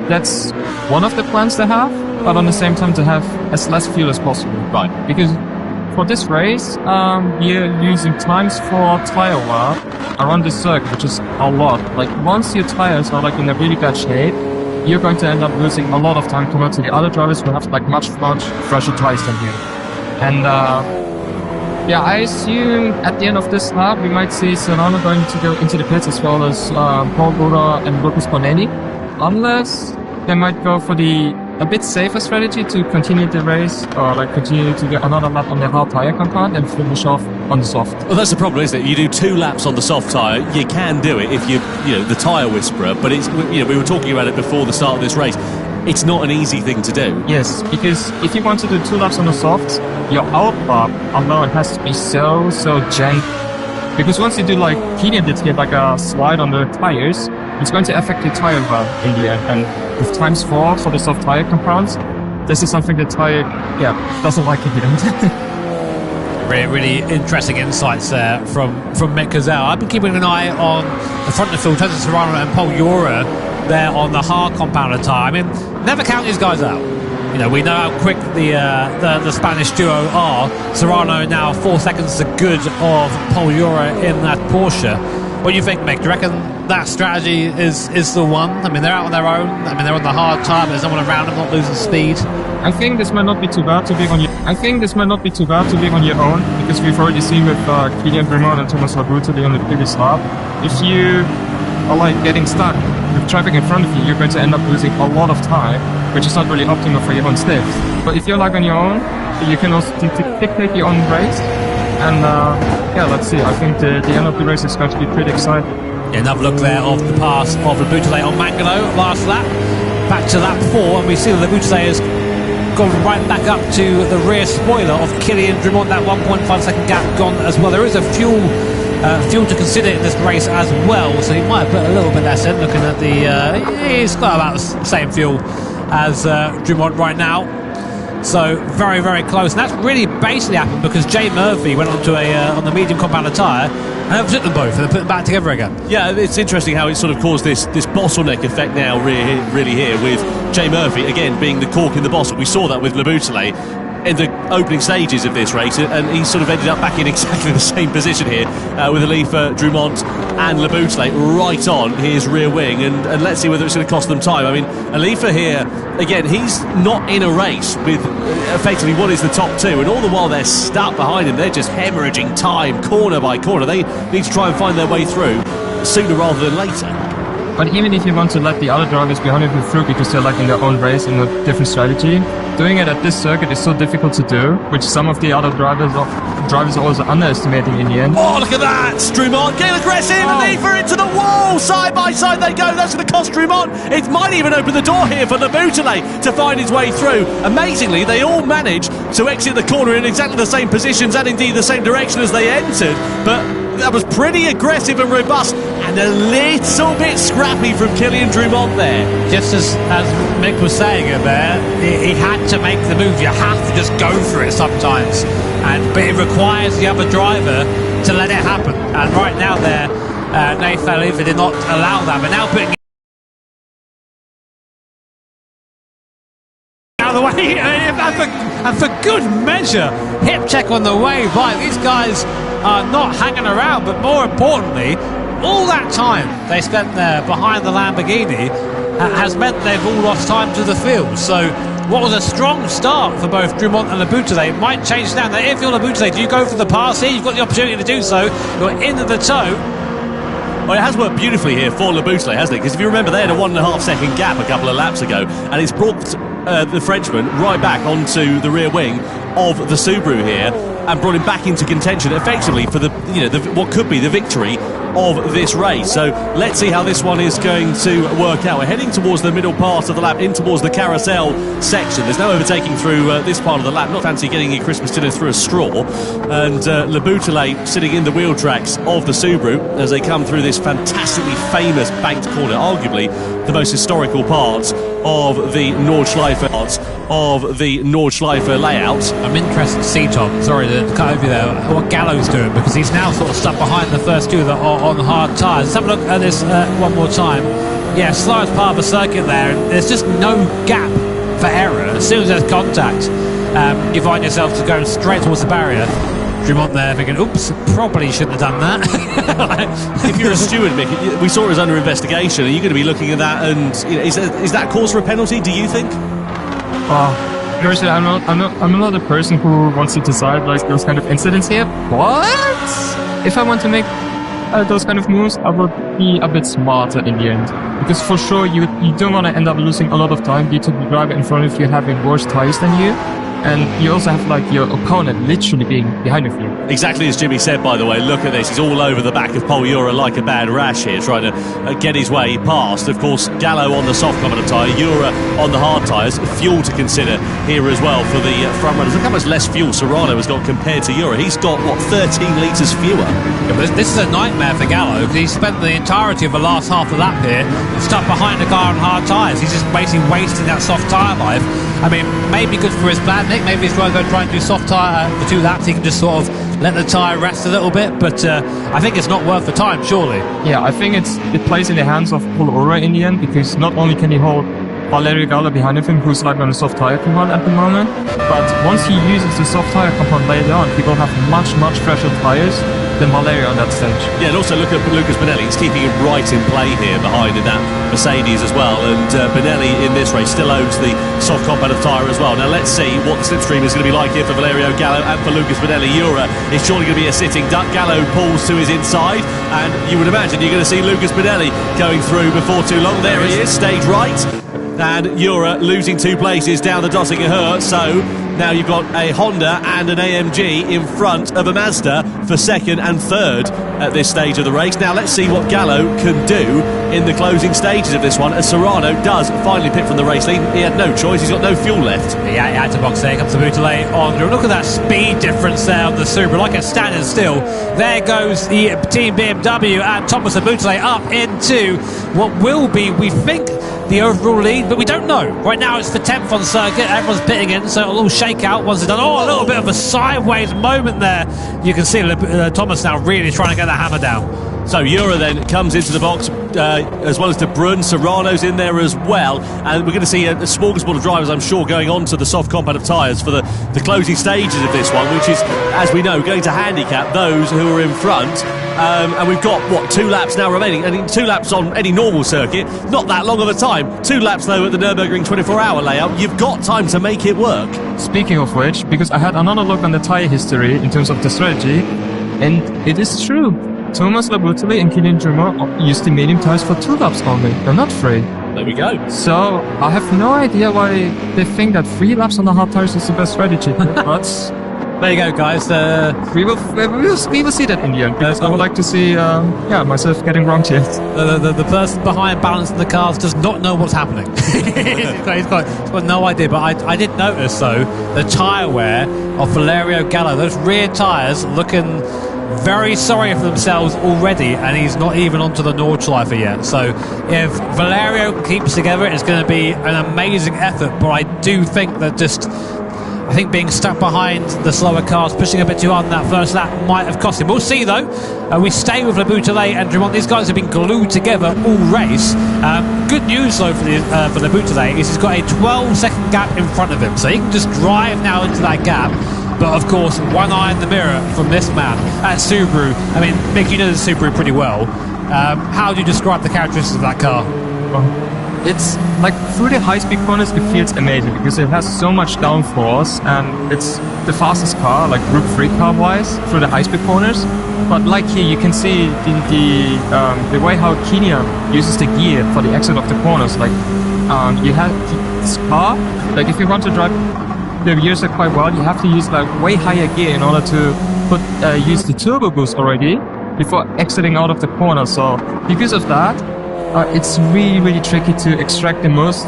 That's one of the plans they have, but on the same time to have as less fuel as possible. Right. Because for this race, you're using times for tyre wear around the circuit, which is a lot. Like, once your tyres are like in a really bad shape, you're going to end up losing a lot of time compared to the other drivers who have like much fresher tyres than you. And yeah, I assume at the end of this lap we might see Serrano going to go into the pits as well as Paul Bura and Lucas Bonelli, unless they might go for a bit safer strategy to continue the race, or like continue to get another lap on the hard tyre compound and finish off on the soft. Well, that's the problem, isn't it? You do 2 laps on the soft tyre, you can do it if you're the tyre whisperer, but it's, we were talking about it before the start of this race. It's not an easy thing to do. Yes, because if you want to do 2 laps on the soft, your out lap alone has to be so jank. Because once you do, like Keenan did here, like a slide on the tyres, it's going to affect your tyre wear in the end. And with times 4 for the soft tyre compounds, this is something the tyre, doesn't like in the end. Really interesting insights there from Mick Gazelle. I've been keeping an eye on the front of the field, Tessa Serrano and Paul Ura there on the hard compound tyre. I mean, never count these guys out. We know how quick the Spanish duo are. Serrano now 4 seconds to good of Paul Ura in that Porsche. What do you think, Mick? Do you reckon that strategy is the one? I mean, they're out on their own. I mean, they're on the hard tyre, but there's no one around them, not losing speed. I think this might not be too bad to be on your. Your own, because we've already seen with Kylian Drummond and Thomas Leboutelet on the previous lap. If you are like getting stuck with traffic in front of you, you're going to end up losing a lot of time, which is not really optimal for your own stiff. But if you're like on your own, you can also dictate your own race. And let's see. I think the end of the race is going to be pretty exciting. Yeah, another look there of the pass of Leboutelet on Mangano last lap. Back to lap 4, and we see that Leboutelet has gone right back up to the rear spoiler of Kylian Drummond. That 1.5 second gap gone as well. There is a fuel to consider in this race as well, so he might put a little bit less in. Looking at he's got about the same fuel as Drummond right now. So very, very close, and that's really basically happened because Jay Murphy went onto on the medium compound tyre and overtook them both and put them back together again. Yeah, it's interesting how it sort of caused this bottleneck effect now really here with Jay Murphy again being the cork in the bottle. We saw that with Leboutelet in the opening stages of this race, and he sort of ended up back in exactly the same position here with Alifa, Drummond and Leboutelet right on his rear wing, and let's see whether it's going to cost them time. I mean, Alifa here, again, he's not in a race with effectively what is the top 2, and all the while they're stuck behind him. They're just hemorrhaging time corner by corner. They need to try and find their way through sooner rather than later. But even if you want to let the other drivers behind you through because they're like in their own race and a different strategy, doing it at this circuit is so difficult to do, which some of the other drivers are also underestimating in the end. Oh, look at that! Drumont getting aggressive and lever into the wall! Side by side they go. That's going to cost Drumont. It might even open the door here for Laboutelet to find his way through. Amazingly, they all manage to exit the corner in exactly the same positions and indeed the same direction as they entered. But that was pretty aggressive and robust and a little bit scrappy from Kylian Drumont there. Just as Mick was saying it there, he had to make the move. You have to just go for it sometimes, but it requires the other driver to let it happen. And right now there, Nathan Oliver did not allow that, but now putting out of the way, and for good measure, hip check on the way by. These guys are not hanging around, but more importantly, all that time they spent there behind the Lamborghini has meant they've all lost time to the field. So what was a strong start for both Drumont and Laboutelet might change now. Now, if you're Laboutelet, do you go for the pass here? You've got the opportunity to do so. You're into the toe. Well, it has worked beautifully here for Laboutelet, hasn't it? Because if you remember, they had a 1.5 second gap a couple of laps ago, and it's brought the Frenchman right back onto the rear wing of the Subaru here and brought him back into contention effectively for what could be the victory of this race. So let's see how this one is going to work out. We're heading towards the middle part of the lap, in towards the carousel section. There's no overtaking through this part of the lap. Not fancy getting your Christmas dinner through a straw. And Laboutelet sitting in the wheel tracks of the Subaru as they come through this fantastically famous banked corner, arguably the most historical part of the Nordschleife layout. I'm interested to see, Tom, sorry to cut over there, what Gallo's doing, because he's now sort of stuck behind the first two that are on hard tyres. Let's have a look at this one more time. Yeah, slowest part of the circuit there, and there's just no gap for error. As soon as there's contact, you find yourself just going straight towards the barrier. Drumont there thinking, oops, probably shouldn't have done that. If you're a steward, Mick, we saw it was under investigation. Are you going to be looking at that? And is that cause for a penalty, do you think? Personally, I'm not a person who wants to decide like those kind of incidents here. But if I want to make those kind of moves, I would be a bit smarter in the end. Because for sure, you don't want to end up losing a lot of time due to the driver in front of you having worse tires than you. And you also have like your opponent literally being behind of you. Exactly as Jimmy said, by the way. Look at this. He's all over the back of Paul Ura like a bad rash here, trying to get his way past. Of course, Gallo on the soft component tyre, Ura on the hard tyres. Fuel to consider here as well for the front runners. Look how much less fuel Serrano has got compared to Ura. He's got, 13 litres fewer? Yeah, but this is a nightmare for Gallo, because he spent the entirety of the last half of the lap here stuck behind the car on hard tyres. He's just basically wasting that soft tyre life. I mean, maybe good for his plan, Nick. Maybe he's going to go try and do soft tyre for 2 laps. He can just sort of let the tyre rest a little bit, but I think it's not worth the time, surely. Yeah, I think it plays in the hands of Paul Ura in the end, because not only can he hold Valerio Gallo behind of him, who's like on a soft tyre compound at the moment, but once he uses the soft tyre compound later on, he will have much fresher tyres than Valerio on that stage. Yeah, and also look at Lucas Benelli. He's keeping him right in play here behind in that Mercedes as well, and Benelli in this race still owns the soft compound of tyre as well. Now let's see what the slipstream is going to be like here for Valerio Gallo and for Lucas Benelli. Ura is surely going to be a sitting duck. Gallo pulls to his inside, and you would imagine you're going to see Lucas Benelli going through before too long. There he is, stage right. And Ura losing 2 places down the Döttinger Höhe. So now you've got a Honda and an AMG in front of a Mazda for second and third at this stage of the race. Now let's see what Gallo can do in the closing stages of this one, as Serrano does finally pit from the race lead. He had no choice, he's got no fuel left. Yeah, he had to box there. Comes Laboutelet on. Look at that speed difference there on the Subaru, like a standing still. There goes the Team BMW and Thomas Laboutelet up into what will be, we think, the overall lead, but we don't know. Right now it's the 10th on circuit, everyone's pitting in, so it'll all shake out once it's done. Oh, a little bit of a sideways moment there. You can see Thomas now really trying to get the hammer down. So Ura then comes into the box, as well as De Bruyne. Serrano's in there as well, and we're going to see a smorgasbord of drivers, I'm sure, going on to the soft compound of tyres for the closing stages of this one, which is, as we know, going to handicap those who are in front. And we've got, 2 laps now remaining. And 2 laps on any normal circuit, not that long of a time. 2 laps, though, at the Nürburgring 24-hour layout. You've got time to make it work. Speaking of which, because I had another look on the tyre history in terms of the strategy, and it is true. Thomas Laboutelet and Kylian Drumont used the medium tyres for 2 laps only, and not 3. There we go. So I have no idea why they think that 3 laps on the hard tires is the best strategy. But there you go, guys. we will see that in the end. Because I would like to see myself getting wronged here. The person behind balancing the cars does not know what's happening. he's got no idea. But I did notice, though, the tyre wear of Valerio Gallo. Those rear tyres looking very sorry for themselves already, and he's not even onto the Nordschleife yet. So if Valerio keeps together, it's going to be an amazing effort. But I do think that I think being stuck behind the slower cars, pushing a bit too hard in that first lap might have cost him. We'll see, though. We stay with Le Boutelet and Drummond. These guys have been glued together all race. Good news, though, for Le Boutelet is he's got a 12-second gap in front of him, so he can just drive now into that gap. But of course, one eye in the mirror from this man at Subaru. I mean, Mick, you know the Subaru pretty well. How do you describe the characteristics of that car? It's like through the high-speed corners, it feels amazing because it has so much downforce, and it's the fastest car, like Group 3 car-wise, through the high-speed corners. But like here, you can see the way how Kenya uses the gear for the exit of the corners. Like you have this car, like if you want to drive the gears quite well, you have to use like way higher gear in order to use the turbo boost already before exiting out of the corner. So because of that, it's really tricky to extract the most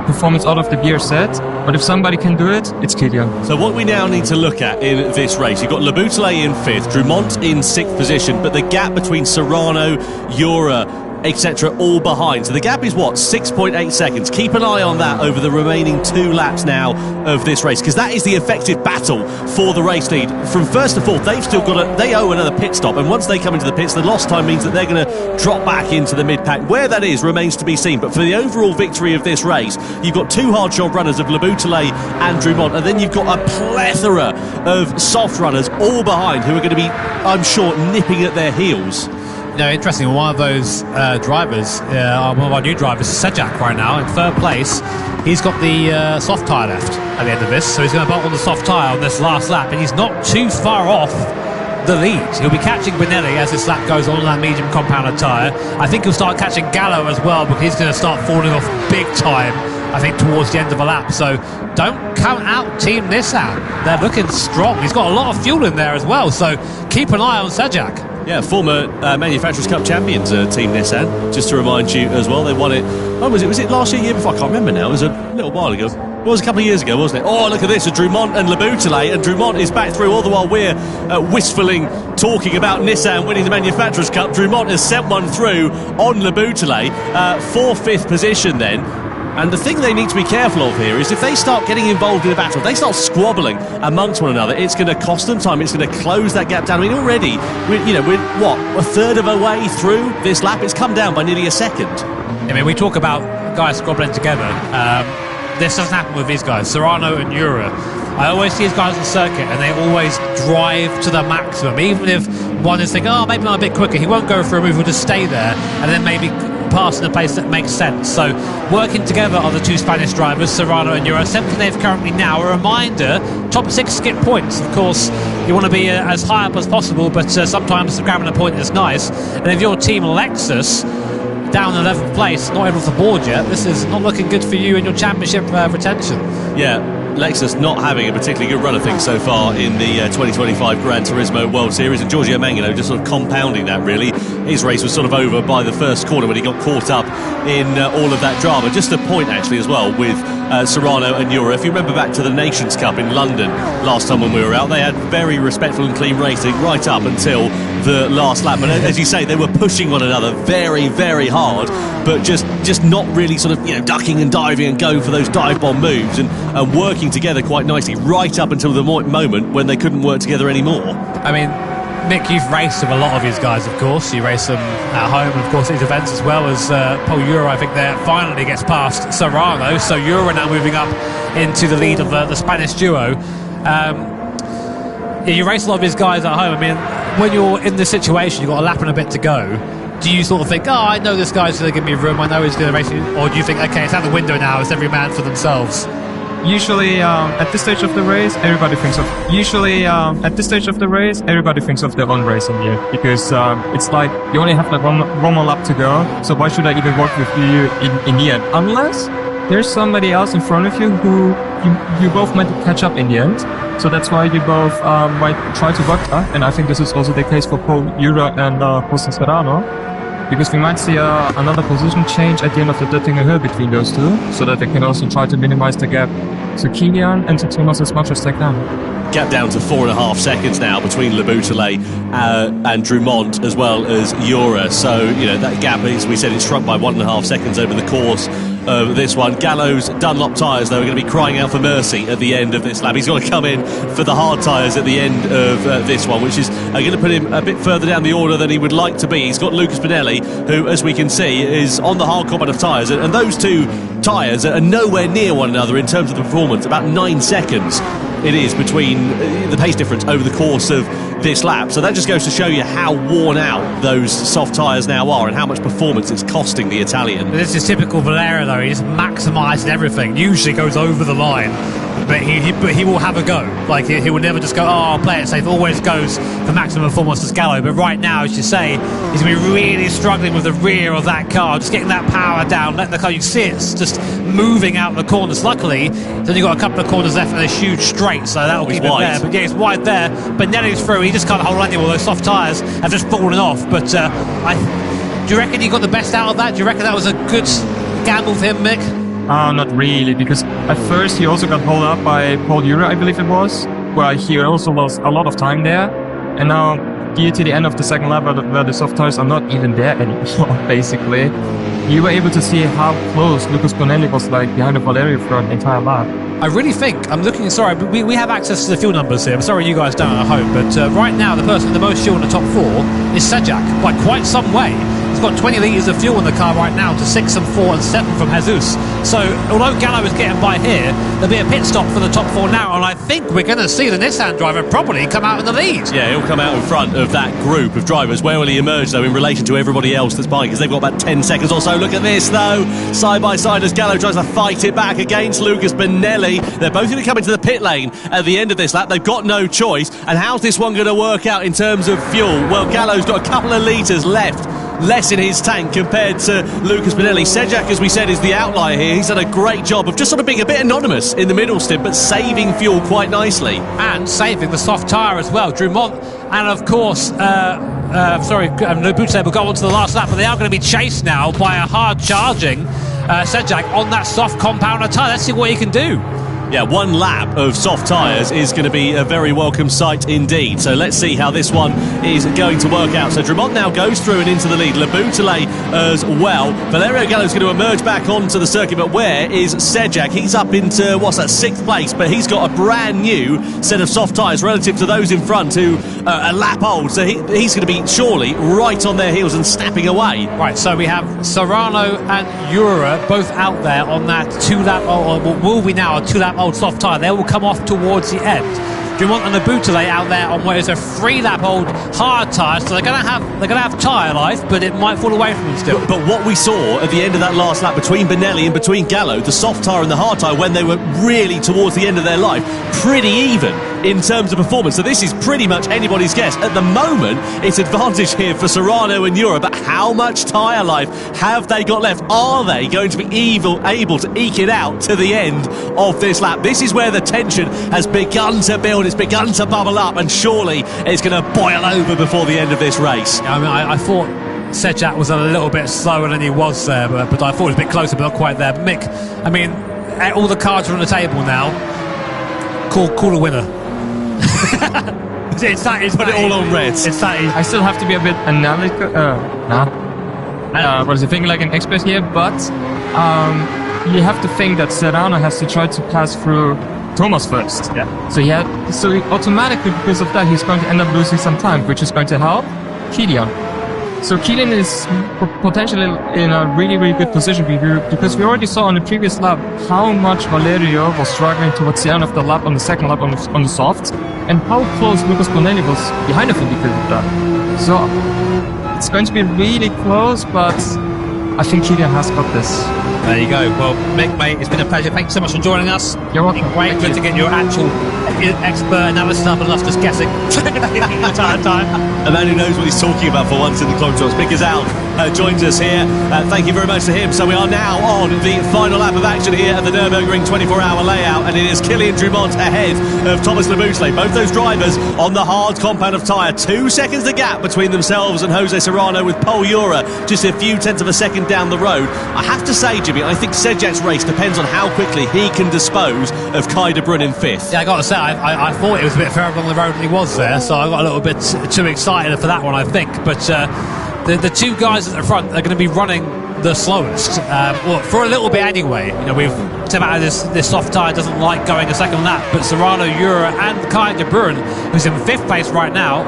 performance out of the gear set. But if somebody can do it, it's Kilian. So what we now need to look at in this race, you've got Le Boutelet in 5th, Drummond in 6th position, but the gap between Serrano, Jura, etc., all behind. So the gap is what? 6.8 seconds. Keep an eye on that over the remaining 2 laps now of this race, because that is the effective battle for the race lead. From 1st to 4th, they've still got they owe another pit stop, and once they come into the pits, the lost time means that they're going to drop back into the mid-pack. Where that is remains to be seen, but for the overall victory of this race, you've got 2 hard job runners of Le Boutelet and Drummond, and then you've got a plethora of soft runners all behind who are going to be, I'm sure, nipping at their heels. No, interesting. One of those drivers, one of our new drivers, Sejak, right now in 3rd place. He's got the soft tyre left at the end of this, so he's going to bolt on the soft tyre on this last lap, and he's not too far off the lead. He'll be catching Benelli as this lap goes on that medium compounded tyre. I think he'll start catching Gallo as well, because he's going to start falling off big time, I think, towards the end of the lap. So don't count out Team Nissan. They're looking strong. He's got a lot of fuel in there as well, so keep an eye on Sejak. Yeah, former Manufacturers' Cup champions, Team Nissan, just to remind you as well. They won it, when was it? Was it last year, before? I can't remember now. It was a little while ago. It was a couple of years ago, wasn't it? Oh, look at this, Drummond and Le Boutelet, and Drummond is back through all the while we're wistfully talking about Nissan winning the Manufacturers' Cup. Drummond has sent one through on Le Boutelet, 4th, 5th position then. And the thing they need to be careful of here is if they start getting involved in a battle, if they start squabbling amongst one another, it's going to cost them time. It's going to close that gap down. I mean, already, we're what, a third of a way through this lap? It's come down by nearly a second. I mean, we talk about guys squabbling together. This doesn't happen with these guys, Serrano and Jura. I always see these guys on the circuit, and they always drive to the maximum. Even if one is thinking, oh, maybe I'm a bit quicker, he won't go for a move, he'll just stay there, and then maybe pass in a place that makes sense. So working together are the 2 Spanish drivers, Serrano and Jura. 17th currently now. A reminder, top 6 skip points. Of course, you want to be as high up as possible, but sometimes grabbing a point is nice. And if you're Team Lexus, down 11th place, not even off the board yet, this is not looking good for you in your championship retention. Yeah, Lexus not having a particularly good run of things so far in the 2025 Gran Turismo World Series, and Giorgio Mangano just sort of compounding that, really. His race was sort of over by the first corner when he got caught up in all of that drama. Just a point, actually, as well, with Serrano and Jura. If you remember back to the Nations Cup in London last time when we were out, they had very respectful and clean racing right up until the last lap. But as you say, they were pushing one another very, very hard, but just not really sort of, ducking and diving and going for those dive bomb moves and working together quite nicely right up until the moment when they couldn't work together anymore. I mean, Mick, you've raced with a lot of these guys, of course. You race them at home, and of course these events as well as Paul Jura, I think, there finally gets past Serrano. So Jura now moving up into the lead of the Spanish duo. You race a lot of these guys at home. I mean, when you're in this situation, you've got a lap and a bit to go. Do you sort of think, I know this guy's going to give me room, I know he's going to race me, or do you think, okay, it's out the window now, it's every man for themselves? Usually, at this stage of the race, everybody thinks of their own race in the end, because it's like you only have like one more lap to go. So why should I even work with you in the end? Unless there's somebody else in front of you who you both might catch up in the end. So that's why you both might try to work that. And I think this is also the case for Paul Jura and Jose Serrano, because we might see another position change at the end of the Döttinger Hill between those two, so that they can also try to minimize the gap to Kilian and to Thomas as much as they can. Gap down to 4.5 seconds now between Le Boutelet and Drumont, as well as Jura. So, you know, that gap, as we said, it's shrunk by 1.5 seconds over the course of this one. Gallo's Dunlop tyres, though, are going to be crying out for mercy at the end of this lap. He's got to come in for the hard tyres at the end of this one, which is going to put him a bit further down the order than he would like to be. He's got Lucas Bonelli, who, as we can see, is on the hard combat of tyres, and those two tyres are nowhere near one another in terms of the performance. About 9 seconds it is between the pace difference over the course of this lap. So that just goes to show you how worn out those soft tyres now are and how much performance it's costing the Italian. This is typical Valerio, though. He's maximising everything. Usually goes over the line, but he will have a go. Like, he will never just go, oh, I'll play it safe. Always goes for maximum performance to Gallo. But right now, as you say, he's going to be really struggling with the rear of that car, just getting that power down, letting the car, you can see it's just moving out the corners. Luckily, then you've got a couple of corners left and a huge straight, so that'll keep it there. But yeah, it's wide there. But Nelly's through, he just can't hold on anymore. Those soft tyres have just fallen off. But do you reckon he got the best out of that? Do you reckon that was a good gamble for him, Mick? Not really, because at first he also got pulled up by Paul Jura, I believe it was, where he also lost a lot of time there. And now, due to the end of the second lap, where the soft tires are not even there anymore, basically, you were able to see how close Lucas Bonelli was like behind the Valerio for an entire lap. I really think, I'm looking, sorry, we have access to the fuel numbers here. I'm sorry you guys don't at home, but right now the person with the most fuel in the top 4 is Sejak, by quite some way. He's got 20 litres of fuel in the car right now to 6 and 4 and 7 from Jesus. So, although Gallo is getting by here, there'll be a pit stop for the top 4 now, and I think we're going to see the Nissan driver probably come out in the lead. Yeah, he'll come out in front of that group of drivers. Where will he emerge, though, in relation to everybody else that's buying? Because they've got about 10 seconds or so. Look at this, though. Side by side as Gallo tries to fight it back against Lucas Bonelli. They're both going to come into the pit lane at the end of this lap. They've got no choice. And how's this one going to work out in terms of fuel? Well, Gallo's got a couple of litres left, less in his tank compared to Lucas Bonelli. Sejak, as we said, is the outlier here. He's done a great job of just sort of being a bit anonymous in the middle stint, but saving fuel quite nicely. And saving the soft tyre as well. Drumont and, of course, Le Boutelet will go on to the last lap, but they are going to be chased now by a hard-charging Sejak on that soft compounder tyre. Let's see what he can do. Yeah, one lap of soft tyres is going to be a very welcome sight indeed. So let's see how this one is going to work out. So Drumont now goes through and into the lead. Le Boutelet as well. Valerio Gallo's going to emerge back onto the circuit, but where is Sejak? He's up into, what's that, 6th place, but he's got a brand new set of soft tyres relative to those in front who are a lap old. So he's going to be surely right on their heels and snapping away. Right, so we have Serrano and Jura both out there on that 2-lap, or will we now, a 2-lap old soft tyre. They will come off towards the end. Drumont and the Boutelet out there on what is a 3-lap old hard tyre, so they're going to have tyre life, but it might fall away from them still. But what we saw at the end of that last lap between Bonelli and between Gallo, the soft tyre and the hard tyre, when they were really towards the end of their life, pretty even in terms of performance. So this is pretty much anybody's guess. At the moment, it's advantage here for Serrano and Jura, but how much tyre life have they got left? Are they going to be able to eke it out to the end of this lap? This is where the tension has begun to build. It's begun to bubble up, and surely it's going to boil over before the end of this race. I mean, I thought Sejak was a little bit slower than he was there, but I thought it was a bit closer, but not quite there. But Mick, I mean, all the cards are on the table now. Call a winner. Put it all on red. It's that easy. I still have to be a bit analytical. What is the thing like an expert here? But you have to think that Serrano has to try to pass through Thomas first. Yeah. So automatically, because of that, he's going to end up losing some time, which is going to help Kilian. So Kilian is potentially in a really, really good position because we already saw on the previous lap how much Valerio was struggling towards the end of the lap, on the second lap on the softs, and how close Lucas Bonelli was behind him because of that. So it's going to be really close, but I think Kilian has got this. There you go. Well, Mick, mate, it's been a pleasure. Thanks so much for joining us. You're welcome. Great to get your actual expert analysis up and us just guessing the entire time. A man who knows what he's talking about for once in the controls. Mick Gazal joins us here. Thank you very much to him. So we are now on the final lap of action here at the Nürburgring 24-hour layout, and it is Kilian Drumont ahead of Thomas Labousle. Both those drivers on the hard compound of tyre. 2 seconds the gap between themselves and Jose Serrano, with Pol Ura just a few tenths of a second down the road. I have to say, Jimmy, I think Sedjak's race depends on how quickly he can dispose of Kai de Bruyne in 5th. Yeah, I got to say, I thought it was a bit further along the road than he was there, so I got a little bit too excited for that one, I think. But the two guys at the front are going to be running the slowest, well, for a little bit anyway. You know, we've said about this soft tyre doesn't like going a second lap, but Serrano, Ura and Kai de Bruyne, who's in 5th place right now,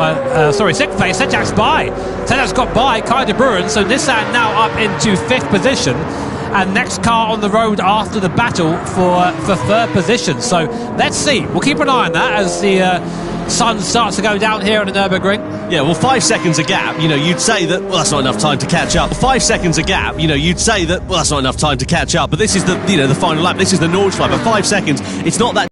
6th place, Sedjak's by. Sedjak's got by Kai de Bruyne, so Nissan now up into 5th position. And next car on the road after the battle for 3rd position. So let's see. We'll keep an eye on that as the sun starts to go down here at the Nürburgring. Yeah, well, 5 seconds a gap, you know, you'd say that, well, that's not enough time to catch up. 5 seconds a gap, you know, you'd say that, well, that's not enough time to catch up. But this is the, you know, the final lap. This is the Nordschleife. But 5 seconds, it's not that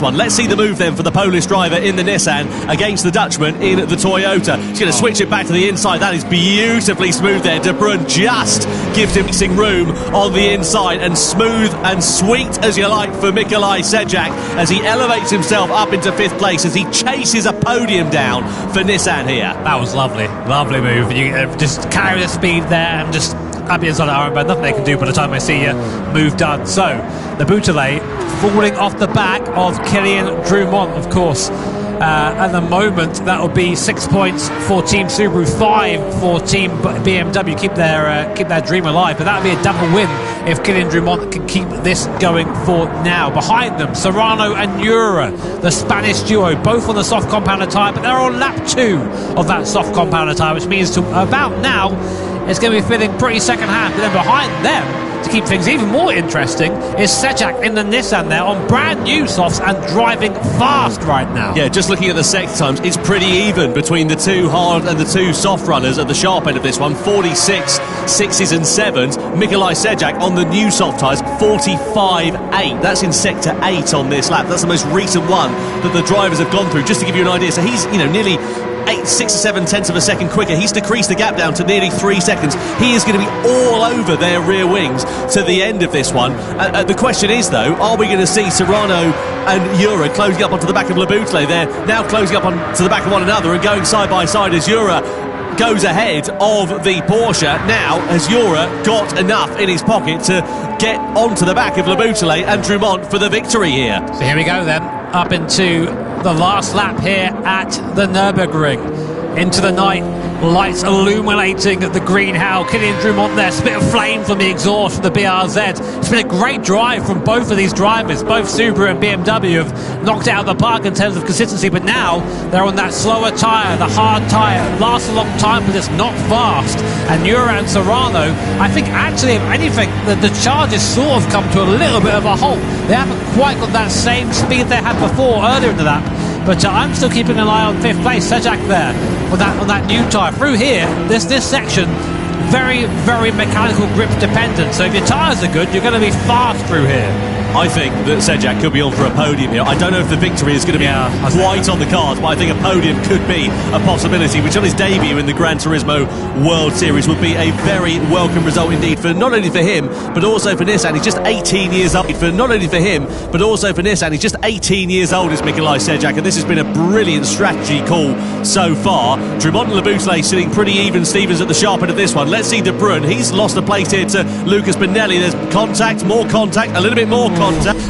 one. Let's see the move then for the Polish driver in the Nissan against the Dutchman in the Toyota. He's going to switch it back to the inside. That is beautifully smooth there. De Bruyne just gives him mixing room on the inside, and smooth and sweet as you like for Mikolaj Sedjak as he elevates himself up into 5th place as he chases a podium down for Nissan here. That was lovely move. You just carry the speed there and just up the inside of the armband. Nothing they can do by the time I see you move done. So the Labousle falling off the back of Kilian Drumont, of course. At the moment, that will be 6 points for Team Subaru, 5 for Team BMW. Keep their dream alive, but that would be a double win if Kilian Drumont can keep this going for now. Behind them, Serrano and Ura, the Spanish duo, both on the soft compounder tyre, but they're on lap 2 of that soft compounder tyre, which means to about now it's going to be feeling pretty second hand. But then behind them, to keep things even more interesting, is Sedjak in the Nissan there on brand new softs and driving fast right now. Yeah, just looking at the sector times, it's pretty even between the two hard and the two soft runners at the sharp end of this one. 46 6s and 7s. Mikolaj Sedjak on the new soft tyres, 45.8. That's in sector 8 on this lap. That's the most recent one that the drivers have gone through, just to give you an idea. So he's, you know, nearly 6 or 7 tenths of a second quicker. He's decreased the gap down to nearly 3 seconds. He is going to be all over their rear wings to the end of this one. The question is, though, are we going to see Serrano and Ura closing up onto the back of Labousle? They're now closing up onto the back of one another and going side by side as Ura goes ahead of the Porsche. Now, has Ura got enough in his pocket to get onto the back of Labousle and Drumont for the victory here? So here we go then, up into the last lap here at the Nürburgring. Into the night, lights illuminating the green Hell. Kilian Drumont there, spit of flame from the exhaust from the BRZ. It's been a great drive from both of these drivers. Both Subaru and BMW have knocked it out of the park in terms of consistency, but now they're on that slower tyre, the hard tyre. It lasts a long time, but it's not fast. And Ura and Serrano, I think actually, if anything, the charge has sort of come to a little bit of a halt. They haven't quite got that same speed they had before earlier in the lap. But I'm still keeping an eye on 5th place. Sedjak there on that new tyre. Through here, this section, very, very mechanical grip dependent. So if your tyres are good, you're going to be fast through here. I think that Sedjak could be on for a podium here. I don't know if the victory is going to be quite on the cards, but I think a podium could be a possibility, which on his debut in the Gran Turismo World Series would be a very welcome result indeed, for not only for him, but also for Nissan. He's just 18 years old. For not only for him, but also for Nissan. He's just 18 years old, is Mikolaj Sedjak, and this has been a brilliant strategy call so far. Drumont and Labousle sitting pretty even Stevens at the sharp end of this one. Let's see De Bruyne. He's lost a place here to Lucas Benelli. There's contact, more contact, a little bit more contact.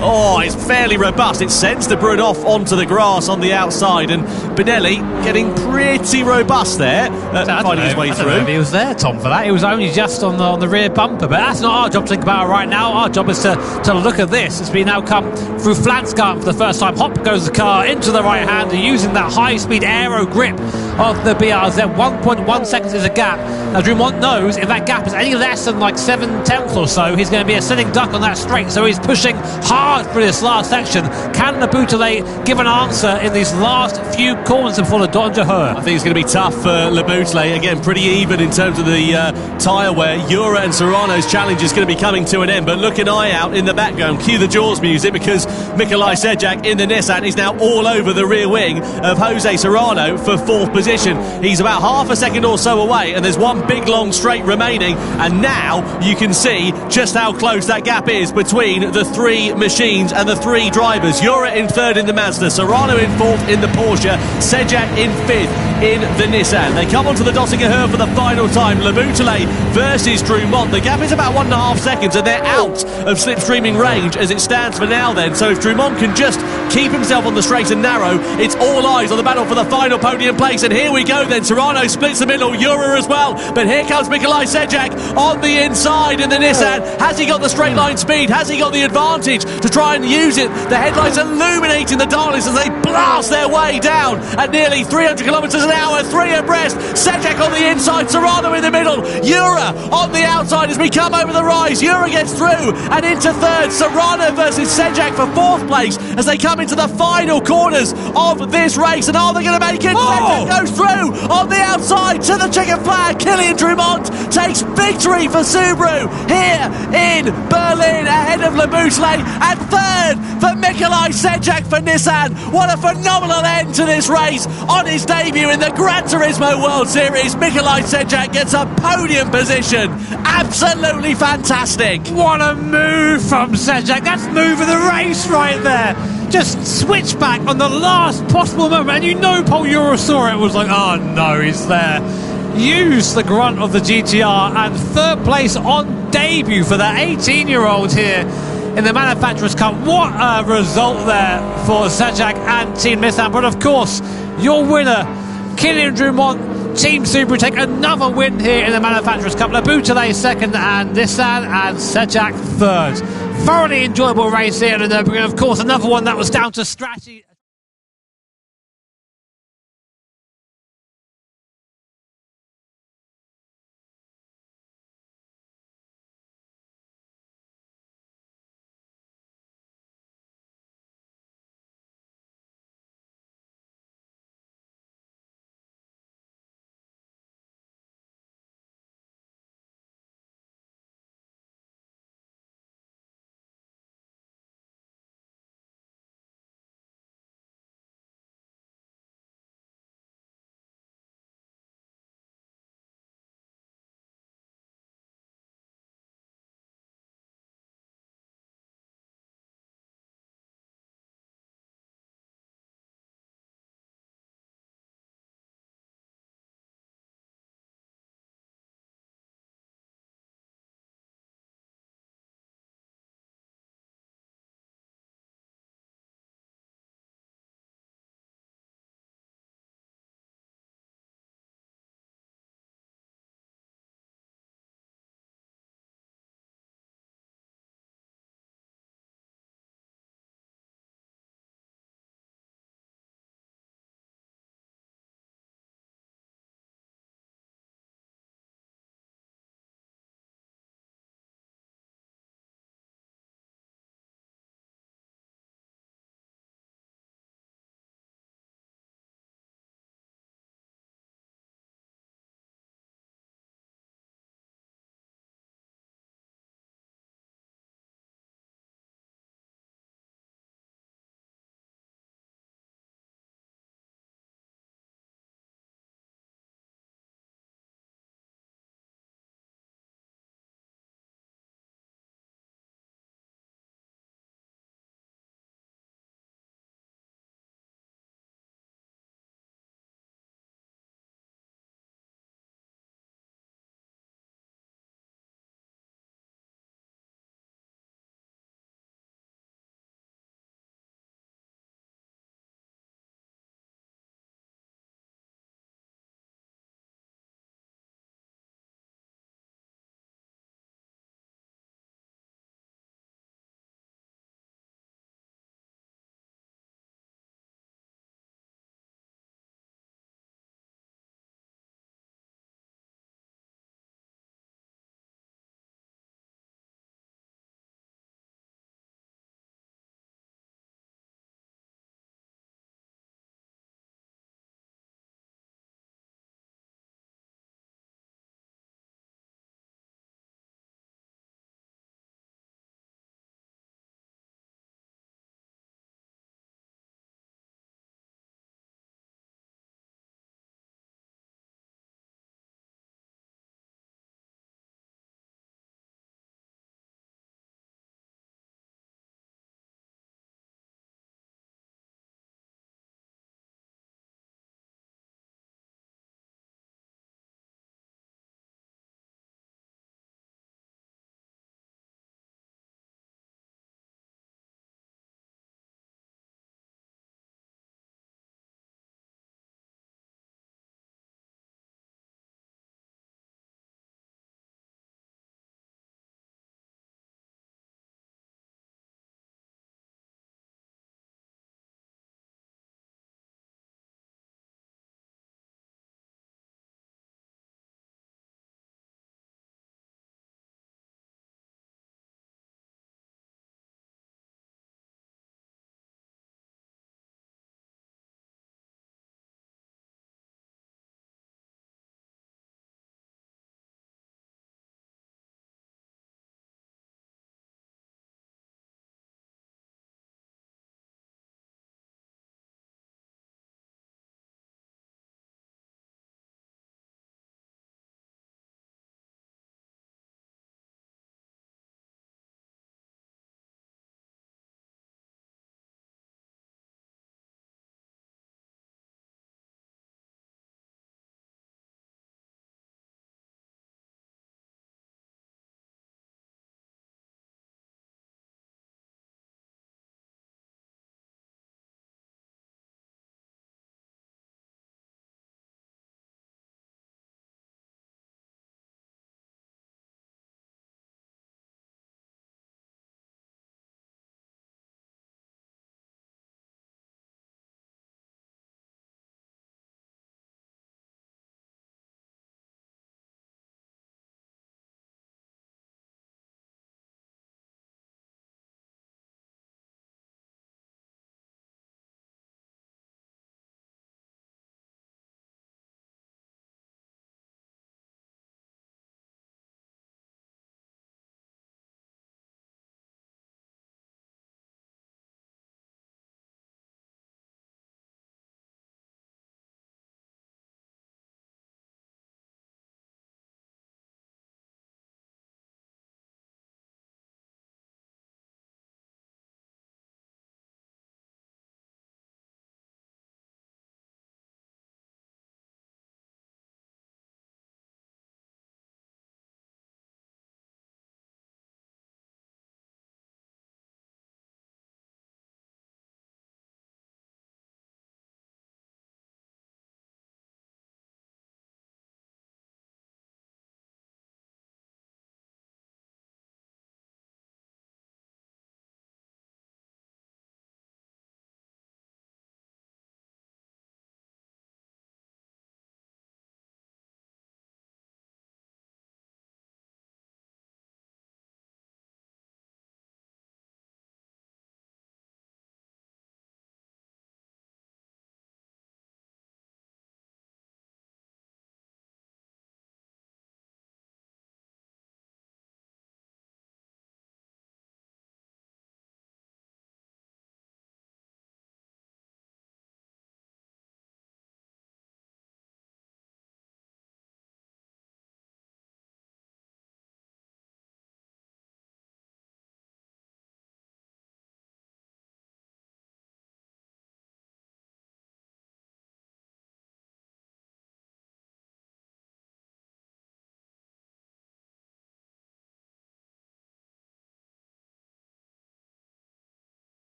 Oh, it's fairly robust. It sends De Bruyne off onto the grass on the outside, and Benelli getting pretty robust there, finding his way through. I don't know if he was there, Tom, for that. He was only just on the rear bumper, but that's not our job to think about it right now. Our job is to look at this as we now come through Flansgarten for the first time. Hop goes the car into the right hander, using that high-speed aero grip of the BRZ. 1.1 seconds is a gap. Now Drumont knows if that gap is any less than like 7/10 or so, he's going to be a sitting duck on that straight, so he's pushing hard for this last section. Can Le Boutelet give an answer in these last few corners before the Danger Her? I think it's going to be tough for Le Boutelet. Again, pretty even in terms of the tyre wear. Jura and Serrano's challenge is going to be coming to an end, but look an eye out in the background. Cue the Jaws music, because Mikolaj Sedjak in the Nissan is now all over the rear wing of Jose Serrano for 4th position. He's about half a second or so away, and there's one big long straight remaining, and now you can see just how close that gap is between the 3 machines and the 3 drivers. Jura in 3rd in the Mazda, Serrano in 4th in the Porsche, Sedjak in 5th in the Nissan. They come onto the Döttinger Her for the final time. Le Boutelet versus Drumont. The gap is about 1.5 seconds, and they're out of slipstreaming range as it stands for now then. So if Drumont can just keep himself on the straight and narrow, it's all eyes on the battle for the final podium place. And here we go then. Serrano splits the middle, Jura as well. But here comes Mikolaj Sedjak on the inside in the Nissan. Has he got the straight line speed? Has he got the advantage to try and use it? The headlights illuminating the darlings as they blast their way down at nearly 300 kilometres an hour, 3 abreast. Sedjak on the inside, Serrano in the middle, Jura on the outside as we come over the rise. Jura gets through and into 3rd. Serrano versus Sedjak for 4th place as they come into the final corners of this race. And are they going to make it? Sedjak goes through on the outside to the checkered flag. Kylian Drumont takes victory for Subaru here in Berlin ahead of Le Boutelet, and 3rd for Mikolaj Sedjak for Nissan. What a phenomenal end to this race on his debut in the Gran Turismo World Series. Mikolaj Sedjak gets a podium position. Absolutely fantastic. What a move from Sedjak. That's move of the race right there. Just switch back on the last possible moment, and you know Paul Jura saw it, was like, oh no, he's there. Use the grunt of the GTR, and 3rd place on debut for the 18-year-old here in the Manufacturers' Cup. What a result there for Sedjak and Team Nissan. But of course, your winner, Kylian Drumont, Team Subaru, take another win here in the Manufacturers' Cup. Le Boutelet 2nd, and Nissan and Sedjak 3rd. Thoroughly enjoyable race here, and of course another one that was down to strategy.